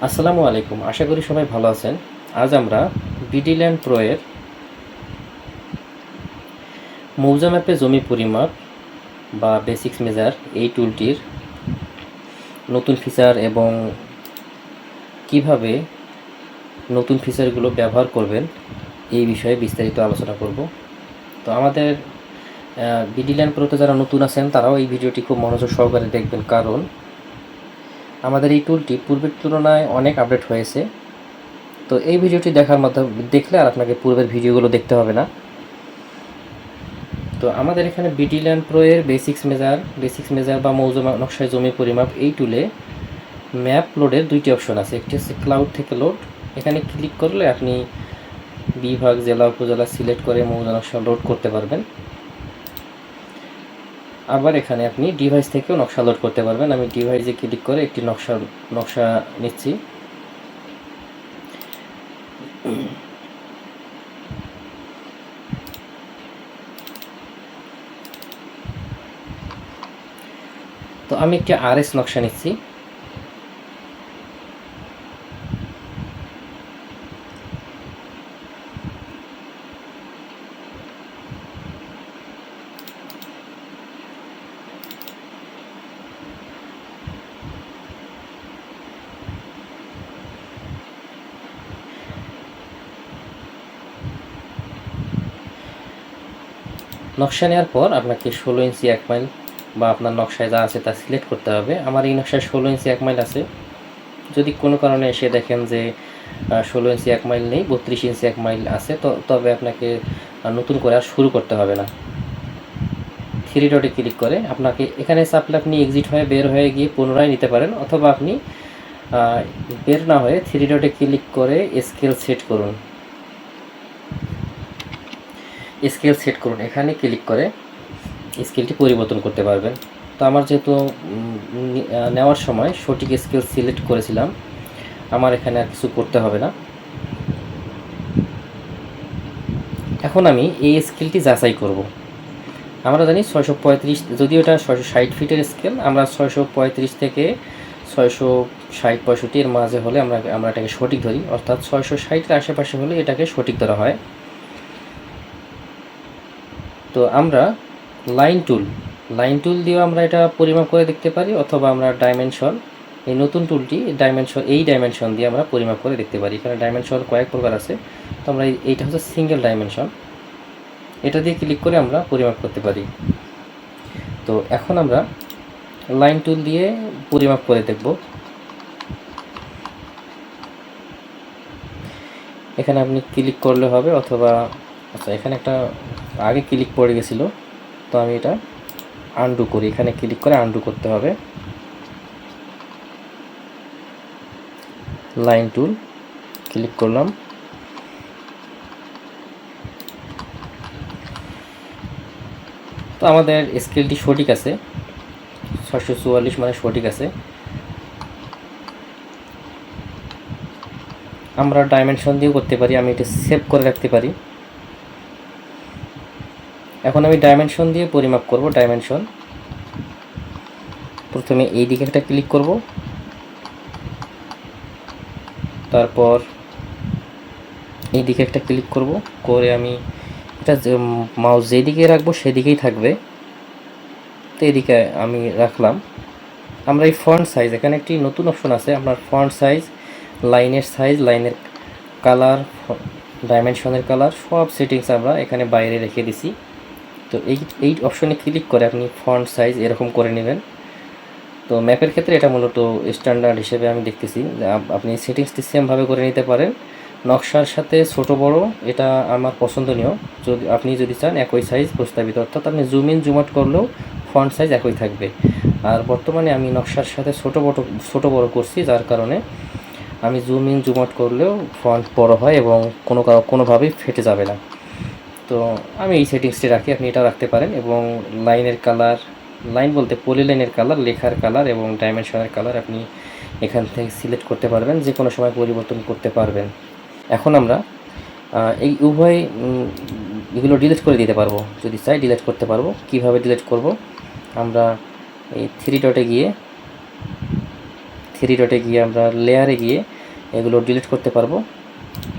আসসালামু আলাইকুম, আশা করি সবাই ভালো আছেন। আজ আমরা বিডিল্যান্ড প্রো এর মৌজা ম্যাপে জমি পরিমাপ বা বেসিক্স মেজার এই টুলটির নতুন ফিচার এবং কিভাবে নতুন ফিচারগুলো ব্যবহার করবেন এই বিষয়ে বিস্তারিত আলোচনা করব। তো আমাদের বিডিল্যান্ড প্রোতে যারা নতুন আছেন তারাও এই ভিডিওটি খুব মনোযোগ সহকারে দেখবেন, কারণ আমাদের এই টুলটি পূর্বের তুলনায় অনেক আপডেট হয়েছে। তো এই ভিডিওটি দেখার মাধ্যমে দেখলে আর আপনাকে পূর্বের ভিডিওগুলো দেখতে হবে না। তো আমাদের এখানে বিডিল্যান্ড প্রো এর বেসিক্স মেজার বা মৌজা নকশায় জমি পরিমাপ এই টুলে ম্যাপ লোডের দুইটি অপশন আছে। একটি হচ্ছে ক্লাউড থেকে লোড, এখানে ক্লিক করলে আপনি বিভাগ, জেলা, উপজেলা সিলেক্ট করে মৌজা নকশা লোড করতে পারবেন। আবার এখানে আপনি ডিভাইস থেকেও নকশা লোড করতে পারবেন। আমি ডিভাইসে ক্লিক করে একটি নকশা নিচ্ছি। তো আমি একটি আরএস নকশা নিচ্ছি। নকশা নেওয়ার পর আপনাকে 16 ইঞ্চি 1 মাইল বা আপনার নকশায় যা আছে তা সিলেক্ট করতে হবে। আমার এই নকশায় 16 ইঞ্চি 1 মাইল আছে। যদি কোনো কারণে এসে দেখেন যে 16 ইঞ্চি 1 মাইল নেই, 32 ইঞ্চি 1 মাইল আছে, তবে আপনাকে নতুন করে আর শুরু করতে হবে না। থ্রি ডটে ক্লিক করে আপনাকে এখানে চাপলে আপনি এক্সিট হয়ে বের হয়ে গিয়ে পুনরায় নিতে পারেন, অথবা আপনি বের না হয়ে থ্রি ডটে ক্লিক করে স্কেল সেট করুন, এখানে ক্লিক করে স্কেলটি পরিবর্তন করতে পারবেন। তো আমার যেহেতু নেওয়ার সময় সঠিক স্কেল সিলেক্ট করেছিলাম, আমার এখানে আর কিছু করতে হবে না। এখন আমি এই স্কেলটি যাচাই করব। আমরা জানি 635, যদিও এটা 660 ফিটের স্কেল, আমরা 635 থেকে 660-65 এর মাঝে হলে আমরা এটাকে সঠিক ধরি, অর্থাৎ 660-এর আশেপাশে হলে এটাকে সঠিক ধরা হয়। তো আমরা লাইন টুল দিয়েও আমরা এটা পরিমাপ করে দেখতে পারি, অথবা আমরা ডাইমেনশন, এই নতুন টুলটি ডাইমেনশন দিয়ে আমরা পরিমাপ করে দেখতে পারি। এখানে ডাইমেনশন কয়েক প্রকার আছে। তো আমরা এইটা হচ্ছে সিঙ্গেল ডাইমেনশন, এটা দিয়ে ক্লিক করে আমরা পরিমাপ করতে পারি। তো এখন আমরা লাইন টুল দিয়ে পরিমাপ করে দেখব। এখানে আপনি ক্লিক করলে হবে, অথবা আচ্ছা এখানে একটা আগে ক্লিক পড়ে গেছিলো, তো আমি এটা আনডু করি। এখানে ক্লিক করে আনডু করতে হবে। লাইন টুল ক্লিক করলাম। তো আমাদের স্কেলটি সঠিক আছে, 644 মানে সঠিক আছে। আমরা ডাইমেনশন দিয়েও করতে পারি, আমি এটা সেভ করে রাখতে পারি। এখন আমি ডাইমেনশন দিয়ে পরিমাপ করব। ডাইমেনশন, প্রথমে এই দিকে একটা ক্লিক করব, তারপর এই দিকে একটা ক্লিক করব, করে আমি এটা মাউস যেদিকে রাখবো সেদিকেই থাকবে। তো এদিকে আমি রাখলাম। আমরা এই ফন্ট সাইজ, এখানে একটি নতুন অপশন আছে, আপনার ফন্ট সাইজ, লাইনের কালার, ডাইমেনশনের কালার, সব সেটিংস আমরা এখানে বাইরে রেখে দিছি। তো এই অপশনে ক্লিক করে আপনি ফন্ট সাইজ এরকম করে নেবেন। তো ম্যাপের ক্ষেত্রে এটা মূলত স্ট্যান্ডার্ড হিসেবে আমি দেখতেছি, আপনি সেটিংসটি সেমভাবে করে নিতে পারেন। নকশার সাথে ছোট বড় এটা আমার পছন্দনীয়। আপনি যদি চান একই সাইজ প্রস্তাবিত, অর্থাৎ আপনি জুম ইন জুম আউট করলেও ফন্ট সাইজ একই থাকবে। আর বর্তমানে আমি নকশার সাথে ছোট বড় করছি, যার কারণে আমি জুম ইন জুম আউট করলেও ফন্ট বড় হয় এবং কোনোভাবেই ফেটে যাবে না। তো আমি এই সেটিংসটি রাখি, আপনি এটা রাখতে পারেন। এবং লাইনের কালার, লাইন বলতে পলিলাইনের কালার, লেখার কালার এবং ডাইমেনশনের কালার আপনি এখান থেকে সিলেক্ট করতে পারবেন, যে কোনো সময় পরিবর্তন করতে পারবেন। এখন আমরা এই উভয় এগুলো ডিলিট করে দিতে পারবো, যদি চাই ডিলিট করতে পারবো। কিভাবে ডিলিট করব? আমরা এই থ্রি থ্রি ডটে গিয়ে আমরা লেয়ারে গিয়ে এগুলো ডিলিট করতে পারবো,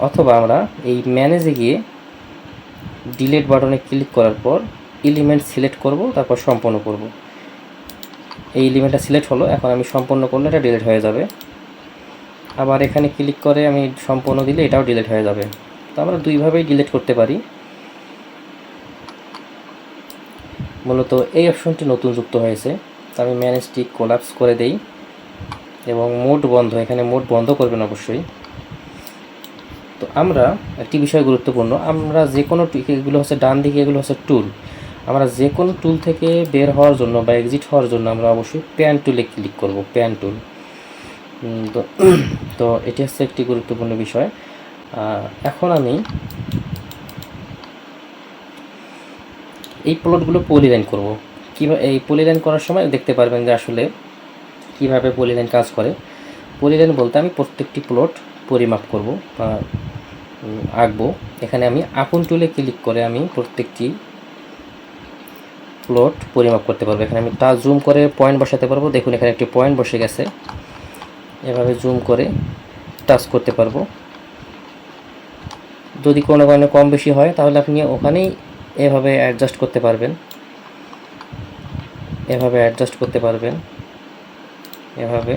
অথবা আমরা এই ম্যানেজে গিয়ে ডিলিট বাটনে ক্লিক করার পর এলিমেন্ট সিলেক্ট করব, তারপর সম্পন্ন করব। এই এলিমেন্টটা সিলেক্ট হলো, এখন আমি সম্পন্ন করলে এটা ডিলিট হয়ে যাবে। আবার এখানে ক্লিক করে আমি সম্পন্ন দিলে এটাও ডিলিট হয়ে যাবে। তো আমরা দুইভাবেই ডিলিট করতে পারি। মূলত এই অপশনটি নতুন যুক্ত হয়েছে। তো আমি ম্যানেজটি কোলাপস করে দেই এবং মোড বন্ধ, এখানে মোড বন্ধ করবেন অবশ্যই। তো আমরা একটি বিষয় গুরুত্বপূর্ণ, আমরা যে কোনো এগুলো হচ্ছে ডান দিকে, এগুলো হচ্ছে টুল। আমরা যে কোনো টুল থেকে বের হওয়ার জন্য বা এক্সিট হওয়ার জন্য আমরা অবশ্যই প্যান টুলে ক্লিক করব, প্যান টুল। তো তো এটি হচ্ছে একটি গুরুত্বপূর্ণ বিষয়। এখন আমি এই প্লটগুলো পলিলাইন করব। কীভাবে এই পলিলাইন করার সময় দেখতে পারবেন যে আসলে কীভাবে পলিলাইন কাজ করে। পলিলাইন বলতে আমি প্রত্যেকটি প্লট পরিমাপ করব বা আঁকবো। এখানে আমি আঁকুন টুলে ক্লিক করে আমি প্রত্যেকটি প্লট পরিমাপ করতে পারবো। এখানে আমি টাচ জুম করে পয়েন্ট বসাতে পারবো। দেখুন এখানে একটি পয়েন্ট বসে গেছে। এভাবে জুম করে টাচ করতে পারবো। যদি কোনো কারণে কম বেশি হয় তাহলে আপনি ওখানেই এভাবে অ্যাডজাস্ট করতে পারবেন, এভাবে অ্যাডজাস্ট করতে পারবেন এভাবে,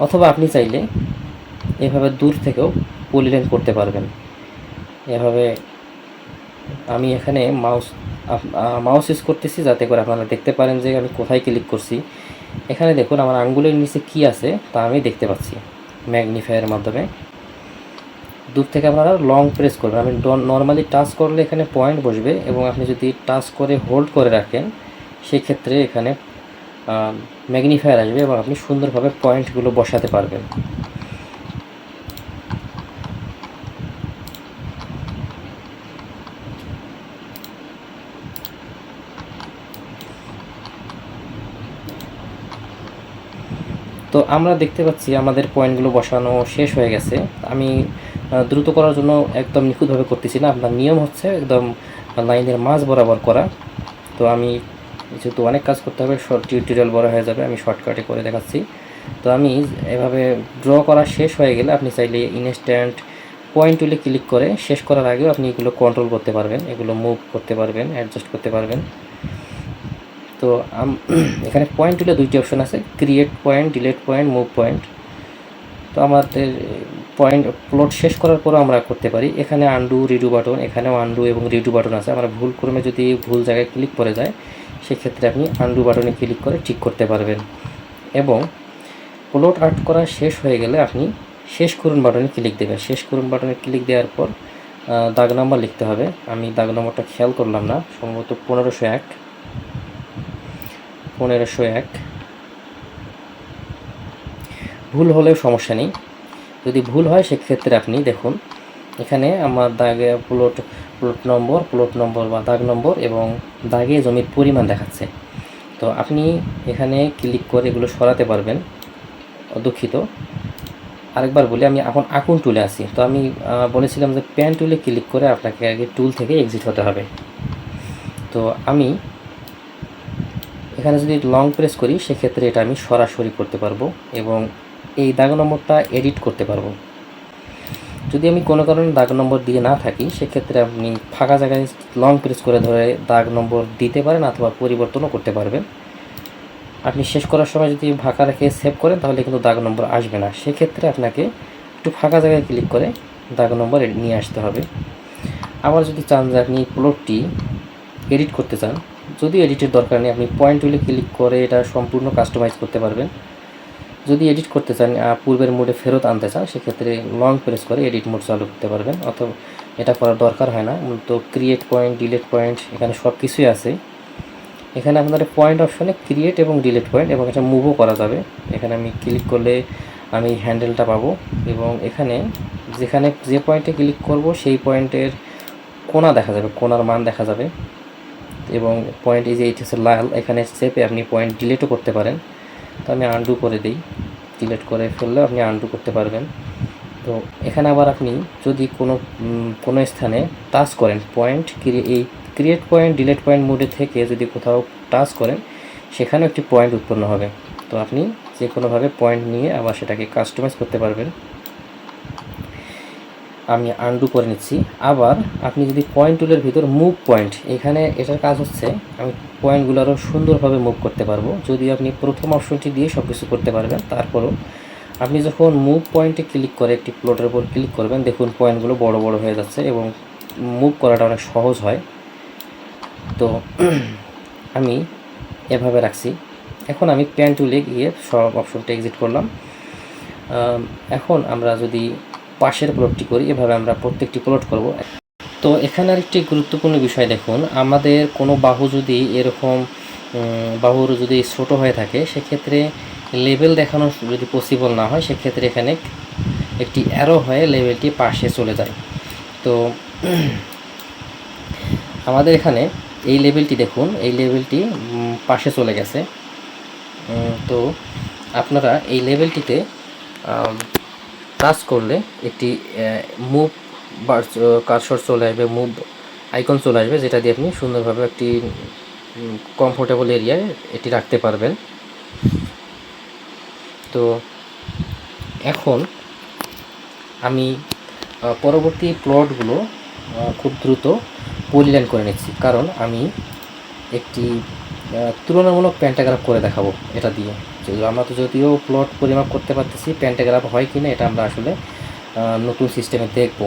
অথবা আপনি চাইলে এভাবে দূর থেকেও পলিলাইন করতে পারবেন। এভাবে আমি এখানে মাউস ইউজ করতেছি যাতে করে আপনারা দেখতে পারেন যে আমি কোথায় ক্লিক করছি। এখানে দেখুন আমার আঙ্গুলের নিচে কি আছে তা আমি দেখতে পাচ্ছি ম্যাগনিফায়ারের মাধ্যমে। দূর থেকে আপনারা লং প্রেস করবেন। আমি নর্মালি টাচ করলে এখানে পয়েন্ট বসবে, এবং আপনি যদি টাচ করে হোল্ড করে রাখেন সেক্ষেত্রে এখানে ম্যাগনিফায়ার আসবে এবং আপনি সুন্দরভাবে পয়েন্টগুলো বসাতে পারবেন। তো আমরা দেখতে পাচ্ছি আমাদের পয়েন্টগুলো বসানো শেষ হয়ে গেছে। আমি দ্রুত করার জন্য একদম নিখুঁতভাবে করতেছি না, আপনার নিয়ম হচ্ছে একদম লাইনের মাঝ বরাবর করা। তো আমি যেহেতু অনেক কাজ করতে হবে, শর্ট টিউটোরিয়াল বড় হয়ে যাবে, আমি শর্টকাটে করে দেখাচ্ছি। তো আমি এভাবে ড্র করা শেষ হয়ে গেলে আপনি চাইলে ইনস্ট্যান্ট পয়েন্ট টুলে ক্লিক করে শেষ করার আগেও আপনি এগুলো কন্ট্রোল করতে পারবেন, এগুলো মুভ করতে পারবেন, অ্যাডজাস্ট করতে পারবেন। তো এখানে পয়েন্ট টুলে দুইটি অপশন আছে, create point, delete point, move point. তো আমাদের পয়েন্ট প্লট শেষ করার পরও আমরা করতে পারি। এখানে আন্ডু রিডু বাটন, এখানেও আন্ডু এবং রিডু বাটন আছে। আমরা ভুল ক্রমে যদি ভুল জায়গায় ক্লিক করে যায় সেক্ষেত্রে আপনি আন্ডু বাটনে ক্লিক করে ঠিক করতে পারবেন। এবং প্লট আর্ট করা শেষ হয়ে গেলে আপনি শেষ করুন বাটনে ক্লিক দেবেন। শেষ করুন বাটনে ক্লিক দেওয়ার পর দাগ নাম্বার লিখতে হবে। আমি দাগ নম্বরটা খেয়াল করলাম না, সম্ভবত 1501। ভুল হলেও সমস্যা নেই, যদি ভুল হয় সেক্ষেত্রে আপনি দেখুন এখানে আমার দাগে প্লট নম্বর বা দাগ নম্বর এবং দাগে জমির পরিমাণ দেখাচ্ছে। তো আপনি এখানে ক্লিক করে এগুলো সরাতে পারবেন। দুঃখিত, আরেকবার বলি, আমি এখন আঁকুন টুলে আছি। তো আমি বলেছিলাম যে প্যান টুলে ক্লিক করে আপনাকে আগে টুল থেকে এক্সিট হতে হবে। তো আমি এখানে যদি লং প্রেস করি সেক্ষেত্রে এটা আমি সরাসরি করতে পারবো এবং এই দাগ নম্বরটা এডিট করতে পারবো। যদি আমি কোনো কারণে দাগ নম্বর দিয়ে না থাকি সেক্ষেত্রে আপনি ফাঁকা জায়গায় লং প্রেস করে ধরে দাগ নম্বর দিতে পারেন অথবা পরিবর্তনও করতে পারবেন। আপনি শেষ করার সময় যদি ফাঁকা রেখে সেভ করেন তাহলে কিন্তু দাগ নম্বর আসবে না। সেক্ষেত্রে আপনাকে একটু ফাঁকা জায়গায় ক্লিক করে দাগ নম্বর নিয়ে আসতে হবে। আবার যদি চান যে আপনি প্লটটি এডিট করতে চান, যদি এডিটের দরকার নেই, আপনি পয়েন্ট টুলে ক্লিক করে এটা সম্পূর্ণ কাস্টমাইজ করতে পারবেন। যদি এডিট করতে চান, পূর্বের মোডে ফেরত আনতে চান, সেক্ষেত্রে লং প্রেস করে এডিট মোড চালু করতে পারবেন, অথবা এটা করার দরকার হয় না। তো ক্রিয়েট পয়েন্ট, ডিলিট পয়েন্ট, এখানে সব কিছুই আছে। এখানে আপনাদের পয়েন্ট অপশনে ক্রিয়েট এবং ডিলিট পয়েন্ট এবং এটা মুভও করা যাবে। এখানে আমি ক্লিক করলে আমি হ্যান্ডেলটা পাবো এবং এখানে যেখানে যে পয়েন্টে ক্লিক করব সেই পয়েন্টের কোণা দেখা যাবে, কোণার মান দেখা যাবে। এবং পয়েন্ট এই যে এইটা হচ্ছে লাল, এখানে চেপে আপনি পয়েন্ট ডিলিটও করতে পারেন। তো আমি আনডু করে দিই, ডিলিট করে ফেললেও আপনি আনডু করতে পারবেন। তো এখানে আবার আপনি যদি কোনো স্থানে টাচ করেন পয়েন্ট, এই ক্রিয়েট পয়েন্ট, ডিলিট পয়েন্ট মোডে থেকে যদি কোথাও টাচ করেন সেখানেও একটি পয়েন্ট উৎপন্ন হবে। তো আপনি যে কোনোভাবে পয়েন্ট নিয়ে আবার সেটাকে কাস্টমাইজ করতে পারবেন। আমি আনডু করে নিচ্ছি। আবার আপনি যদি পয়েন্ট টুলের ভিতর মুভ পয়েন্ট, এখানে এটার কাজ হচ্ছে আমি পয়েন্টগুলো আরও সুন্দরভাবে মুভ করতে পারবো। যদিও আপনি প্রথম অপশনটি দিয়ে সব কিছু করতে পারবেন, তারপরও আপনি যখন মুভ পয়েন্টে ক্লিক করে একটি প্লটের উপর ক্লিক করবেন, দেখুন পয়েন্টগুলো বড় বড় হয়ে যাচ্ছে এবং মুভ করাটা অনেক সহজ হয়। তো আমি এভাবে রাখছি। এখন আমি প্যান টুলে গিয়ে সব অপশনটা এক্সিট করলাম। এখন আমরা যদি পাশের প্লটটি করি, এভাবে আমরা প্রত্যেকটি প্লট করব। তো এখানে আরেকটি গুরুত্বপূর্ণ বিষয় দেখুন, আমাদের কোনো বাহু যদি এরকম বাহুর যদি ছোট হয়ে থাকে, সেক্ষেত্রে লেবেল দেখানো যদি পসিবল না হয়, সেক্ষেত্রে এখানে একটি অ্যারো হয়ে লেবেলটি পাশে চলে যায়। তো আমাদের এখানে এই লেবেলটি দেখুন, এই লেবেলটি পাশে চলে গেছে। তো আপনারা এই লেবেলটিতে টাচ করলে একটি মুভ কার্সর চলে আসবে, মুভ আইকন চলে আসবে, যেটা দিয়ে আপনি সুন্দরভাবে একটি কমফোর্টেবল এরিয়ায় এটি রাখতে পারবেন। তো এখন আমি পরবর্তী প্লটগুলো খুব দ্রুত পরিলাইন করে নিচ্ছি, কারণ আমি একটি তুলনামূলক প্যান্টাগ্রাফ করে দেখাবো এটা দিয়ে। আমরা তো যদিও প্লট পরিমাপ করতে পারতেছি, প্যান্টাগ্রাফ হয় কি না এটা আমরা আসলে নতুন সিস্টেমে দেখব।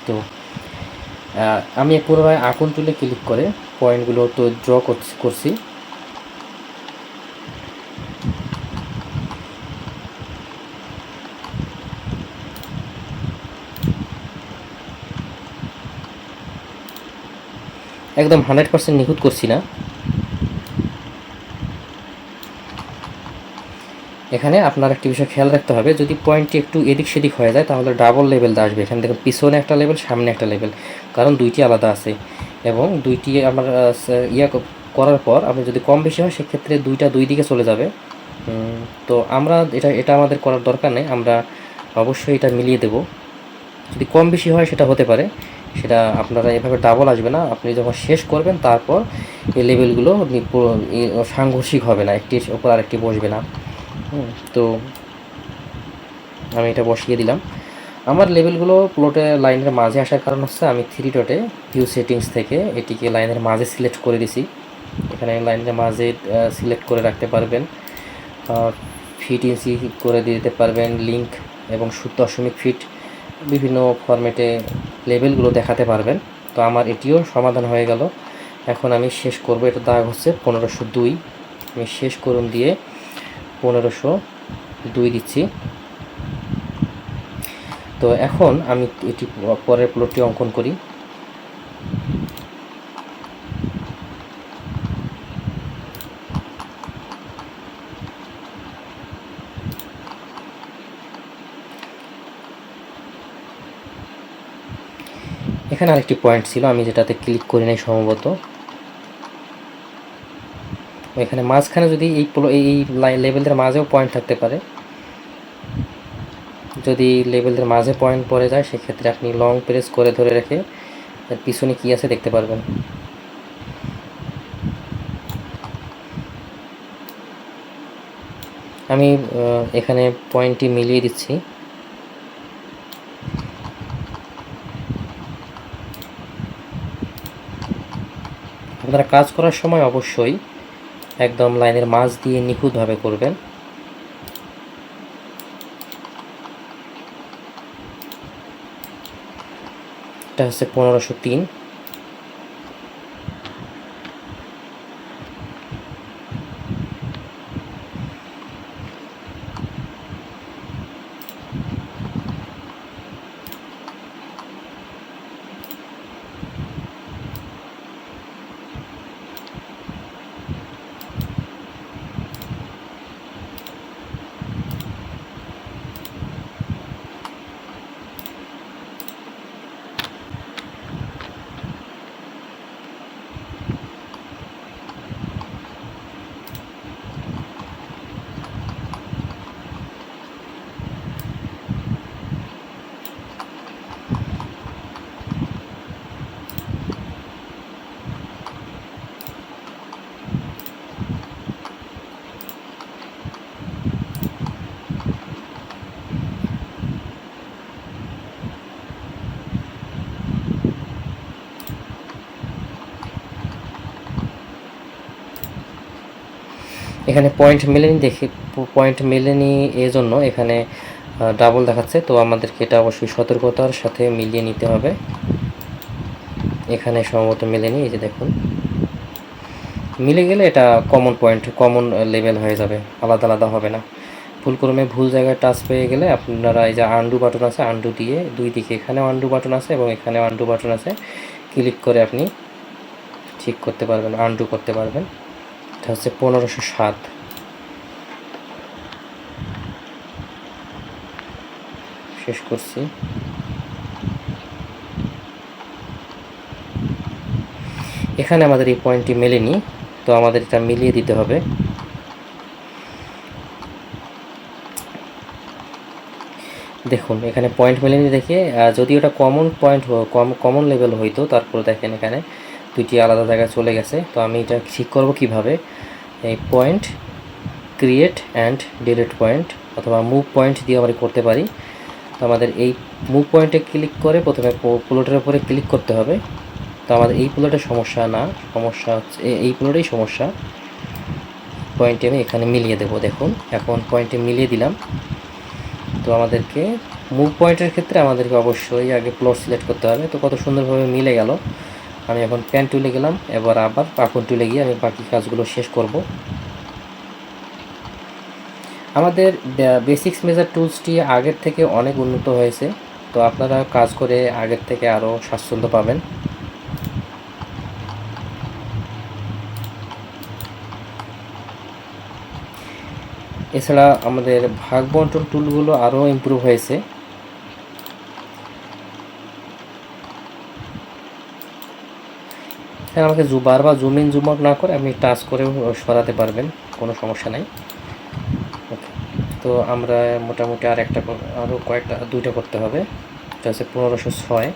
তো আমি পুনরায় আঁকন টুলে ক্লিক করে পয়েন্টগুলো তো ড্র করছি। একদম 100% নিখুঁত করছি না। এখানে আপনার একটি বিষয় খেয়াল রাখতে হবে, যদি পয়েন্টটি একটু এদিক সেদিক হয়ে যায় তাহলে ডাবল লেভেল আসবে। এখানে দেখুন পিছনে একটা লেভেল, সামনে একটা লেভেল, কারণ দুইটি আলাদা আছে এবং দুইটি আমার করার পর আপনি যদি কম বেশি হয় সেক্ষেত্রে দুইটা দুই দিকে চলে যাবে। তো আমরা এটা আমাদের করার দরকার নেই, আমরা অবশ্যই এটা মিলিয়ে দেব। যদি কম বেশি হয় সেটা হতে পারে, সেটা আপনারা এভাবে ডাবল আসবে না। আপনি যখন শেষ করবেন তারপর এই লেভেলগুলো সাংঘর্ষিক হবে না, একটির ওপর আরেকটি বসবে না। তো আমি এটা বসিয়ে দিলাম। আমার লেভেলগুলো প্লটে লাইনের মাঝে আসার কারণ হচ্ছে আমি 3 ডটে ভিউ সেটিংস থেকে এটিকে লাইনের মাঝে সিলেক্ট করে দিছি। এখানে লাইনের মাঝে সিলেক্ট করে রাখতে পারবেন, ফিট ইঞ্চি করে দিতে পারবেন, লিঙ্ক এবং 0.5 ফিট বিভিন্ন ফরম্যাটে লেভেলগুলো দেখাতে পারবেন। তো আমার এটিও সমাধান হয়ে গেল। এখন আমি শেষ করব, এটা দাগ হচ্ছে 1502। আমি শেষ করুন দিয়ে 1502 দিচ্ছি। তো এখন আমি এটি পরের প্লটটি অঙ্কন করি। এখানে আরেকটি পয়েন্ট ছিল আমি যেটাতে ক্লিক করি নাই সম্ভবত। এখানে মাঝখানে যদি এই লেভেলের মাঝেও পয়েন্ট থাকতে পারে, যদি লেভেলের মাঝে পয়েন্ট পড়ে যায় সেক্ষেত্রে আপনি লং প্রেস করে ধরে রেখে এর পিছনে কী আছে দেখতে পারবেন। আমি এখানে পয়েন্টটি মিলিয়ে দিচ্ছি। আপনারা কাজ করার সময় অবশ্যই একদম লাইনের মাঝ দিয়ে নিখুঁতভাবে করবেন। এটা হচ্ছে 1503। এখানে পয়েন্ট মেলেনি দেখে, পয়েন্ট মেলেনি এর জন্য এখানে ডাবল দেখাচ্ছে। তো আমাদেরকে এটা অবশ্যই সতর্কতার সাথে মিলিয়ে নিতে হবে। এখানে সম্ভবত মেলেনি, এই যে দেখুন মিলে গেলে এটা কমন পয়েন্ট, কমন লেভেল হয়ে যাবে, আলাদা আলাদা হবে না। ভুলক্রমে ভুল জায়গায় টাচ পেয়ে গেলে আপনারা এই যে আন্ডু বাটন আছে, আন্ডু দিয়ে দুই দিকে, এখানেও আন্ডু বাটন আছে এবং এখানেও আন্ডু বাটন আছে, ক্লিক করে আপনি ঠিক করতে পারবেন, আন্ডু করতে পারবেন। এটা হচ্ছে 1507। শেষ করছি। এখানে আমাদের এই পয়েন্টটি মেলেনি, তো আমাদের এটা মিলিয়ে দিতে হবে। দেখুন এখানে পয়েন্ট মেলেনি দেখে, যদি ওটা কমন পয়েন্ট কমন লেভেল হইতো, তারপর দেখেন এখানে দুইটি আলাদা জায়গায় চলে গেছে। তো আমি এটা ঠিক করব কিভাবে, এই point create and delete point অথবা মুভ পয়েন্ট দিয়ে আমরা করতে পারি। তো আমাদের এই মুভ পয়েন্টে ক্লিক করে প্রথমে প্লটের উপরে ক্লিক করতে হবে। তো আমাদের এই প্লটের সমস্যা না, সমস্যা হচ্ছে এই প্লটেই সমস্যা। পয়েন্টে আমি এখানে মিলিয়ে দেবো। দেখুন এখন পয়েন্টে মিলিয়ে দিলাম। তো আমাদেরকে মুভ পয়েন্টের ক্ষেত্রে আমাদেরকে অবশ্যই আগে প্লট সিলেক্ট করতে হবে। তো কত সুন্দরভাবে মিলে গেল। আমি এখন পেন টুলে গেলাম, এবার আবার পাখন টুলে গিয়ে আমি বাকি কাজগুলো শেষ করব। আমাদের বেসিক্স মেজার টুলসটি আগের থেকে অনেক উন্নত হয়েছে। তো আপনারা কাজ করে আগের থেকে আরও স্বাচ্ছন্দ্য পাবেন। এছাড়া আমাদের ভাগ বন্টন টুলগুলো আরও ইমপ্রুভ হয়েছে। হ্যাঁ, আমাকে বারবার জুম ইন জুম আউট না করে আপনি টাচ করেও সরাতে পারবেন, কোনো সমস্যা নাই। ওকে, তো আমরা মোটামুটি আরও দুইটা করতে হবে। এটা হচ্ছে 1506,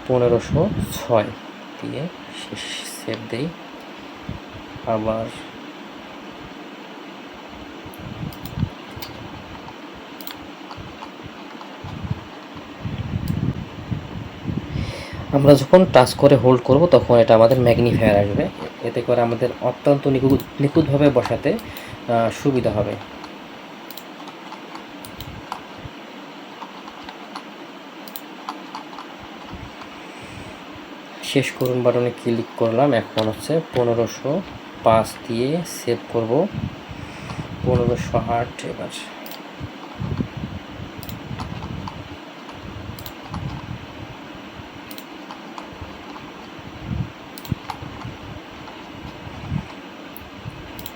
1506 দিয়ে সেভ দেই। আবার আমরা যখন টাচ করে হোল্ড করব তখন এটা আমাদের ম্যাগনিফায়ার আসবে, এতে করে আমাদের অত্যন্ত নিখুঁতভাবে বসাতে সুবিধা হবে। শেষ করুন বাটনে ক্লিক করলাম। এখন হচ্ছে 1505 দিয়ে সেভ করব। 1508 এবার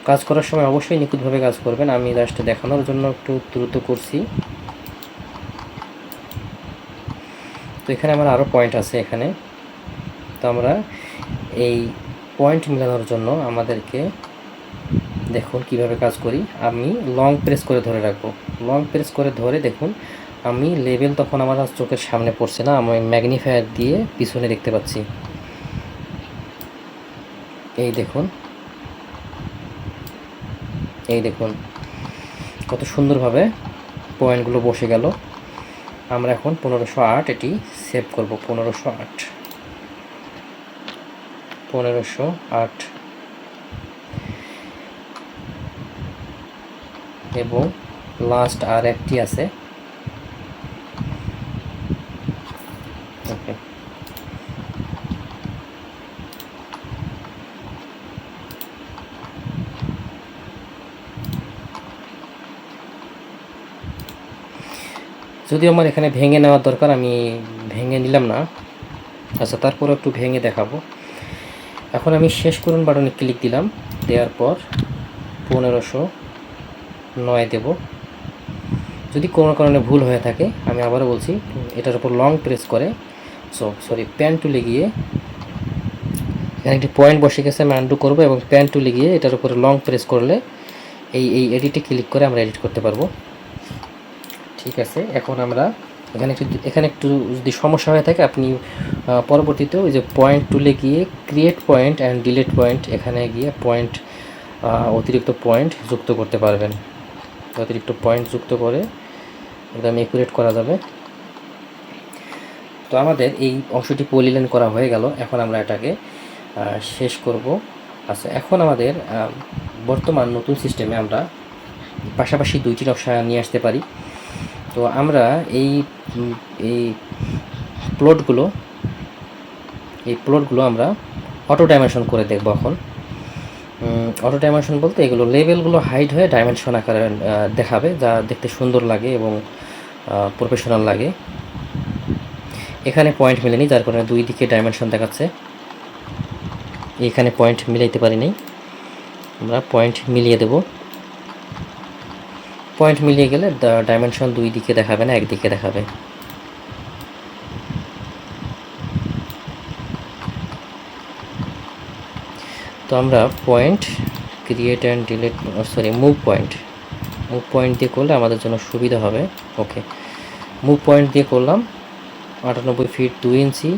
কাজ করার সময় অবশ্যই নিখুঁতভাবে কাজ করবেন। আমি জাস্ট দেখানোর জন্য একটু দ্রুত করছি। তো এখানে আমার আরও পয়েন্ট আছে এখানে। তো আমরা এই পয়েন্ট মেলানোর জন্য আমাদেরকে দেখুন কিভাবে কাজ করি। আমি লং প্রেস করে ধরে রাখবো, লং প্রেস করে ধরে দেখুন আমি লেভেল তখন আমার চোখের সামনে পড়ছে না, আমি ম্যাগনিফায়ার দিয়ে পিছনে দেখতে পাচ্ছি। এই দেখুন, এই দেখুন কত সুন্দরভাবে পয়েন্টগুলো বসে গেল। আমরা এখন 1508 এটি সেভ করব। 1508 এবং লাস্ট আর একটি আছে। ওকে, যদিও আমার এখানে ভেঙে নেওয়ার দরকার, আমি ভেঙে নিলাম না। আচ্ছা, তারপর একটু ভেঙে দেখাবো। এখন আমি শেষ করুন বাটনে ক্লিক দিলাম, দেওয়ার পর 1509 দেব। যদি কোনো কারণে ভুল হয়ে থাকে, আমি আবারও বলছি, এটার উপর লং প্রেস করে প্যান টুলে গিয়ে এখানে একটি পয়েন্ট বসে গেছে, আমি আনডু করবো এবং প্যান টুলে গিয়ে এটার উপরে লং প্রেস করলে এই এডিটে ক্লিক করে আমরা এডিট করতে পারবো। ঠিক আছে, এখন আমরা এখানে একটু যদি সমস্যা হয়ে থাকে আপনি পরবর্তীতে ওই যে পয়েন্ট টুলে গিয়ে create point and delete point, এখানে গিয়ে অতিরিক্ত পয়েন্ট যুক্ত করতে পারবেন। অতিরিক্ত পয়েন্ট যুক্ত করে একদম একুরেট করা যাবে। তো আমাদের এই অংশটি পলিলাইন করা হয়ে গেল। এখন আমরা এটাকে শেষ করব। আচ্ছা, এখন আমাদের বর্তমান নতুন সিস্টেমে আমরা পাশাপাশি দুইটি নকশা নিয়ে আসতে পারি। তো আমরা এই এই প্লটগুলো আমরা অটো ডাইমেনশন করে দেখব এখন। অটো ডাইমেনশন বলতে এগুলো লেভেলগুলো হাইড হয়ে ডাইমেনশন আকারে দেখাবে, যা দেখতে সুন্দর লাগে এবং প্রফেশনাল লাগে। এখানে পয়েন্ট মিলেনি, যার কারণে দুই দিকে ডাইমেনশন দেখাচ্ছে। এখানে পয়েন্ট মিলাইতে পারিনি, আমরা পয়েন্ট মিলিয়ে দেব। পয়েন্ট মিলিয়ে গেলে ডাইমেনশন দুই দিকে দেখাবে না, একদিকে দেখাবে। তো আমরা point create and delete move point দিয়ে করলে আমাদের জন্য সুবিধা হবে। ওকে, মুভ পয়েন্ট দিয়ে করলাম 98 ফিট 2 ইঞ্চি।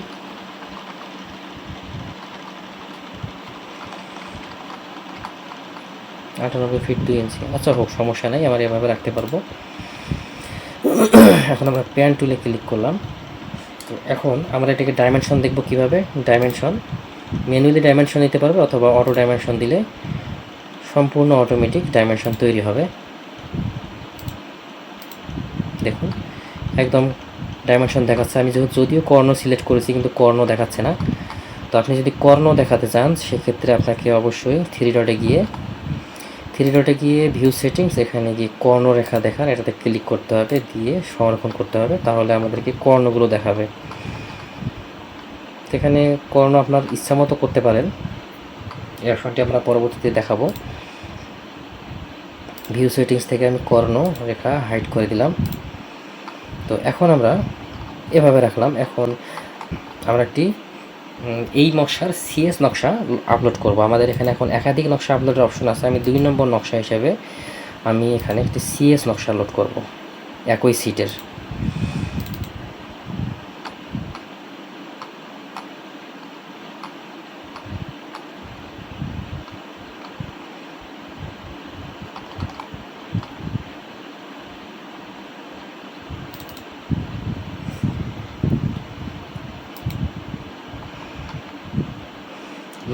আচ্ছা হোক, সমস্যা নেই, আমরা এভাবে রাখতে পারবো। এখন আমরা প্যান টুলে ক্লিক করলাম। তো এখন আমরা এটাকে ডাইমেনশন দেখব কিভাবে। ডাইমেনশন ম্যানুয়ালি ডাইমেনশন নিতে পারবে, অথবা অটো ডাইমেনশন দিলে সম্পূর্ণ অটোমেটিক ডাইমেনশন তৈরি হবে। দেখুন একদম ডাইমেনশন দেখাচ্ছে। আমি যদিও কর্ণ সিলেক্ট করেছি, কিন্তু কর্ণ দেখাচ্ছে না। তো আপনি যদি কর্ণ দেখাতে চান, সেক্ষেত্রে আপনাকে অবশ্যই থ্রি ডটে গিয়ে ভিউ সেটিংস, এখানে গিয়ে কর্ণরেখা দেখান, এটাতে ক্লিক করতে হবে, দিয়ে সংরক্ষণ করতে হবে, তাহলে আমাদেরকে কর্ণগুলো দেখাবে। এখানে কর্ণ আপনার ইচ্ছা মতো করতে পারেন। এই অপশনটি আমরা পরবর্তীতে দেখাবো। ভিউ সেটিংস থেকে আমি কর্ণ রেখা হাইড করে দিলাম। তো এখন আমরা এভাবে রাখলাম। এখন আমরা একটি এই নকশার সিএস নকশা আপলোড করব। আমাদের এখানে এখন একাধিক নকশা আপলোডের অপশন আছে। আমি 2 নম্বর নকশা হিসেবে আমি এখানে একটি সিএস নকশা লোড করব একই সিটের।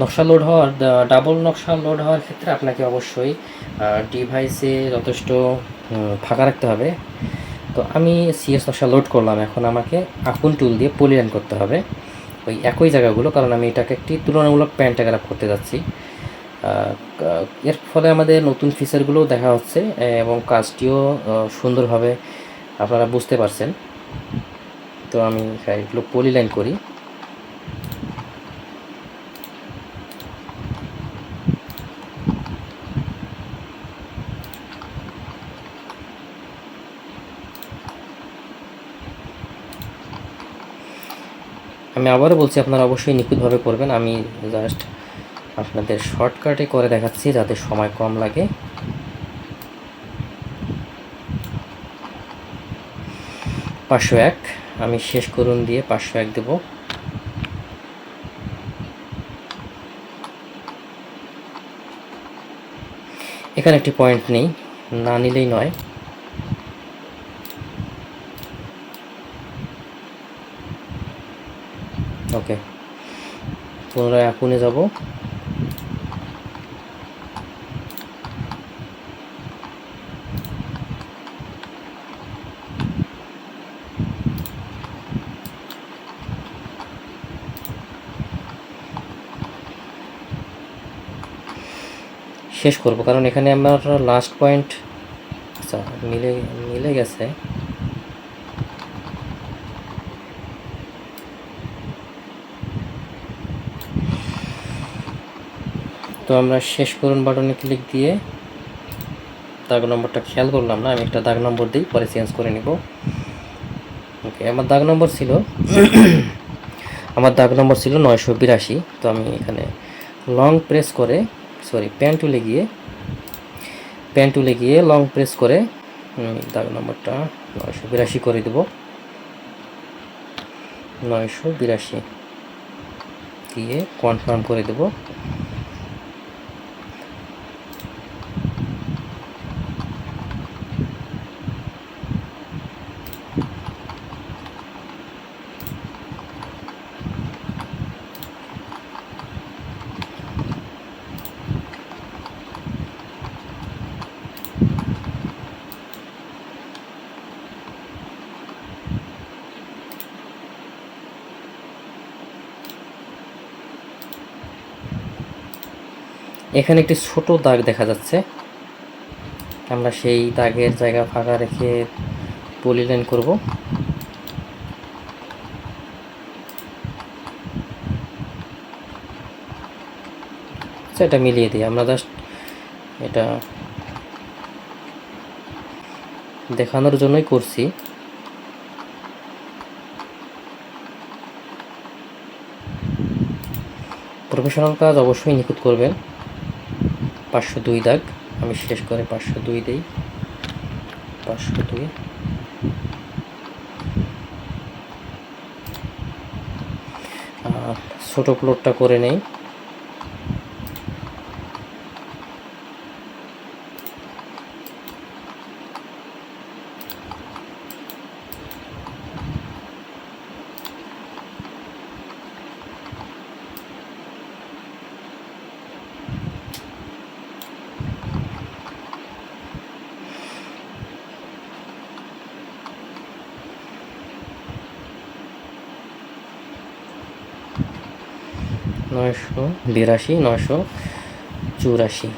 নকশা লোড হওয়ার ডাবল নকশা লোড হওয়ার ক্ষেত্রে আপনাকে অবশ্যই ডিভাইসে যথেষ্ট ফাঁকা রাখতে হবে। তো আমি সিএস নকশা লোড করলাম। এখন আমাকে আকুন টুল দিয়ে পলিলাইন করতে হবে ওই একই জায়গাগুলো, কারণ আমি এটাকে একটি তুলনামূলক প্যান্টাগ্রাফ করতে যাচ্ছি। এর ফলে আমাদের নতুন ফিচারগুলোও দেখা হচ্ছে এবং কাজটিও সুন্দরভাবে আপনারা বুঝতে পারছেন। তো আমি এগুলো পলিলাইন করি। আমি আবারও বলছি, আপনারা অবশ্যই নিখুঁতভাবে করবেন। আমি জাস্ট আপনাদের শর্টকাটে করে দেখাচ্ছি যাতে সময় কম লাগে। পাঁচশো এক আমি শেষ করুন দিয়ে 501 দেব। এখানে একটি পয়েন্ট নেই, না নিলেই নয়। ওকে, পুনরায় আকুনে যাব। শেষ করব, কারণ এখানে আমার লাস্ট পয়েন্ট আচ্ছা মিলে গেছে। তো আমরা শেষ করুন বাটনে ক্লিক দিয়ে দাগ নম্বরটা খেয়াল করলাম না, আমি একটা দাগ নম্বর দিই, পরে চেঞ্জ করে নিব। ওকে, আমার দাগ নম্বর ছিল 982। তো আমি এখানে লং প্রেস করে প্যান টুলে গিয়ে লং প্রেস করে দাগ নম্বরটা 982 করে দেব। 982 দিয়ে কনফার্ম করে দেব। এখানে একটি ছোট দাগ দেখা যাচ্ছে, আমরা সেই দাগের জায়গা ফাঁকা রেখে পলিলাইন করব। আচ্ছা, এটা মিলিয়ে দিই আমরা, জাস্ট এটা দেখানোর জন্যই করছি। প্রফেশনাল কাজ অবশ্যই নিখুঁত করবেন। 502 দাগ আমি শেষ করে 502 দেই, 502। ছোট প্লটটা করে নেই। নয়শো বিরাশি, 984।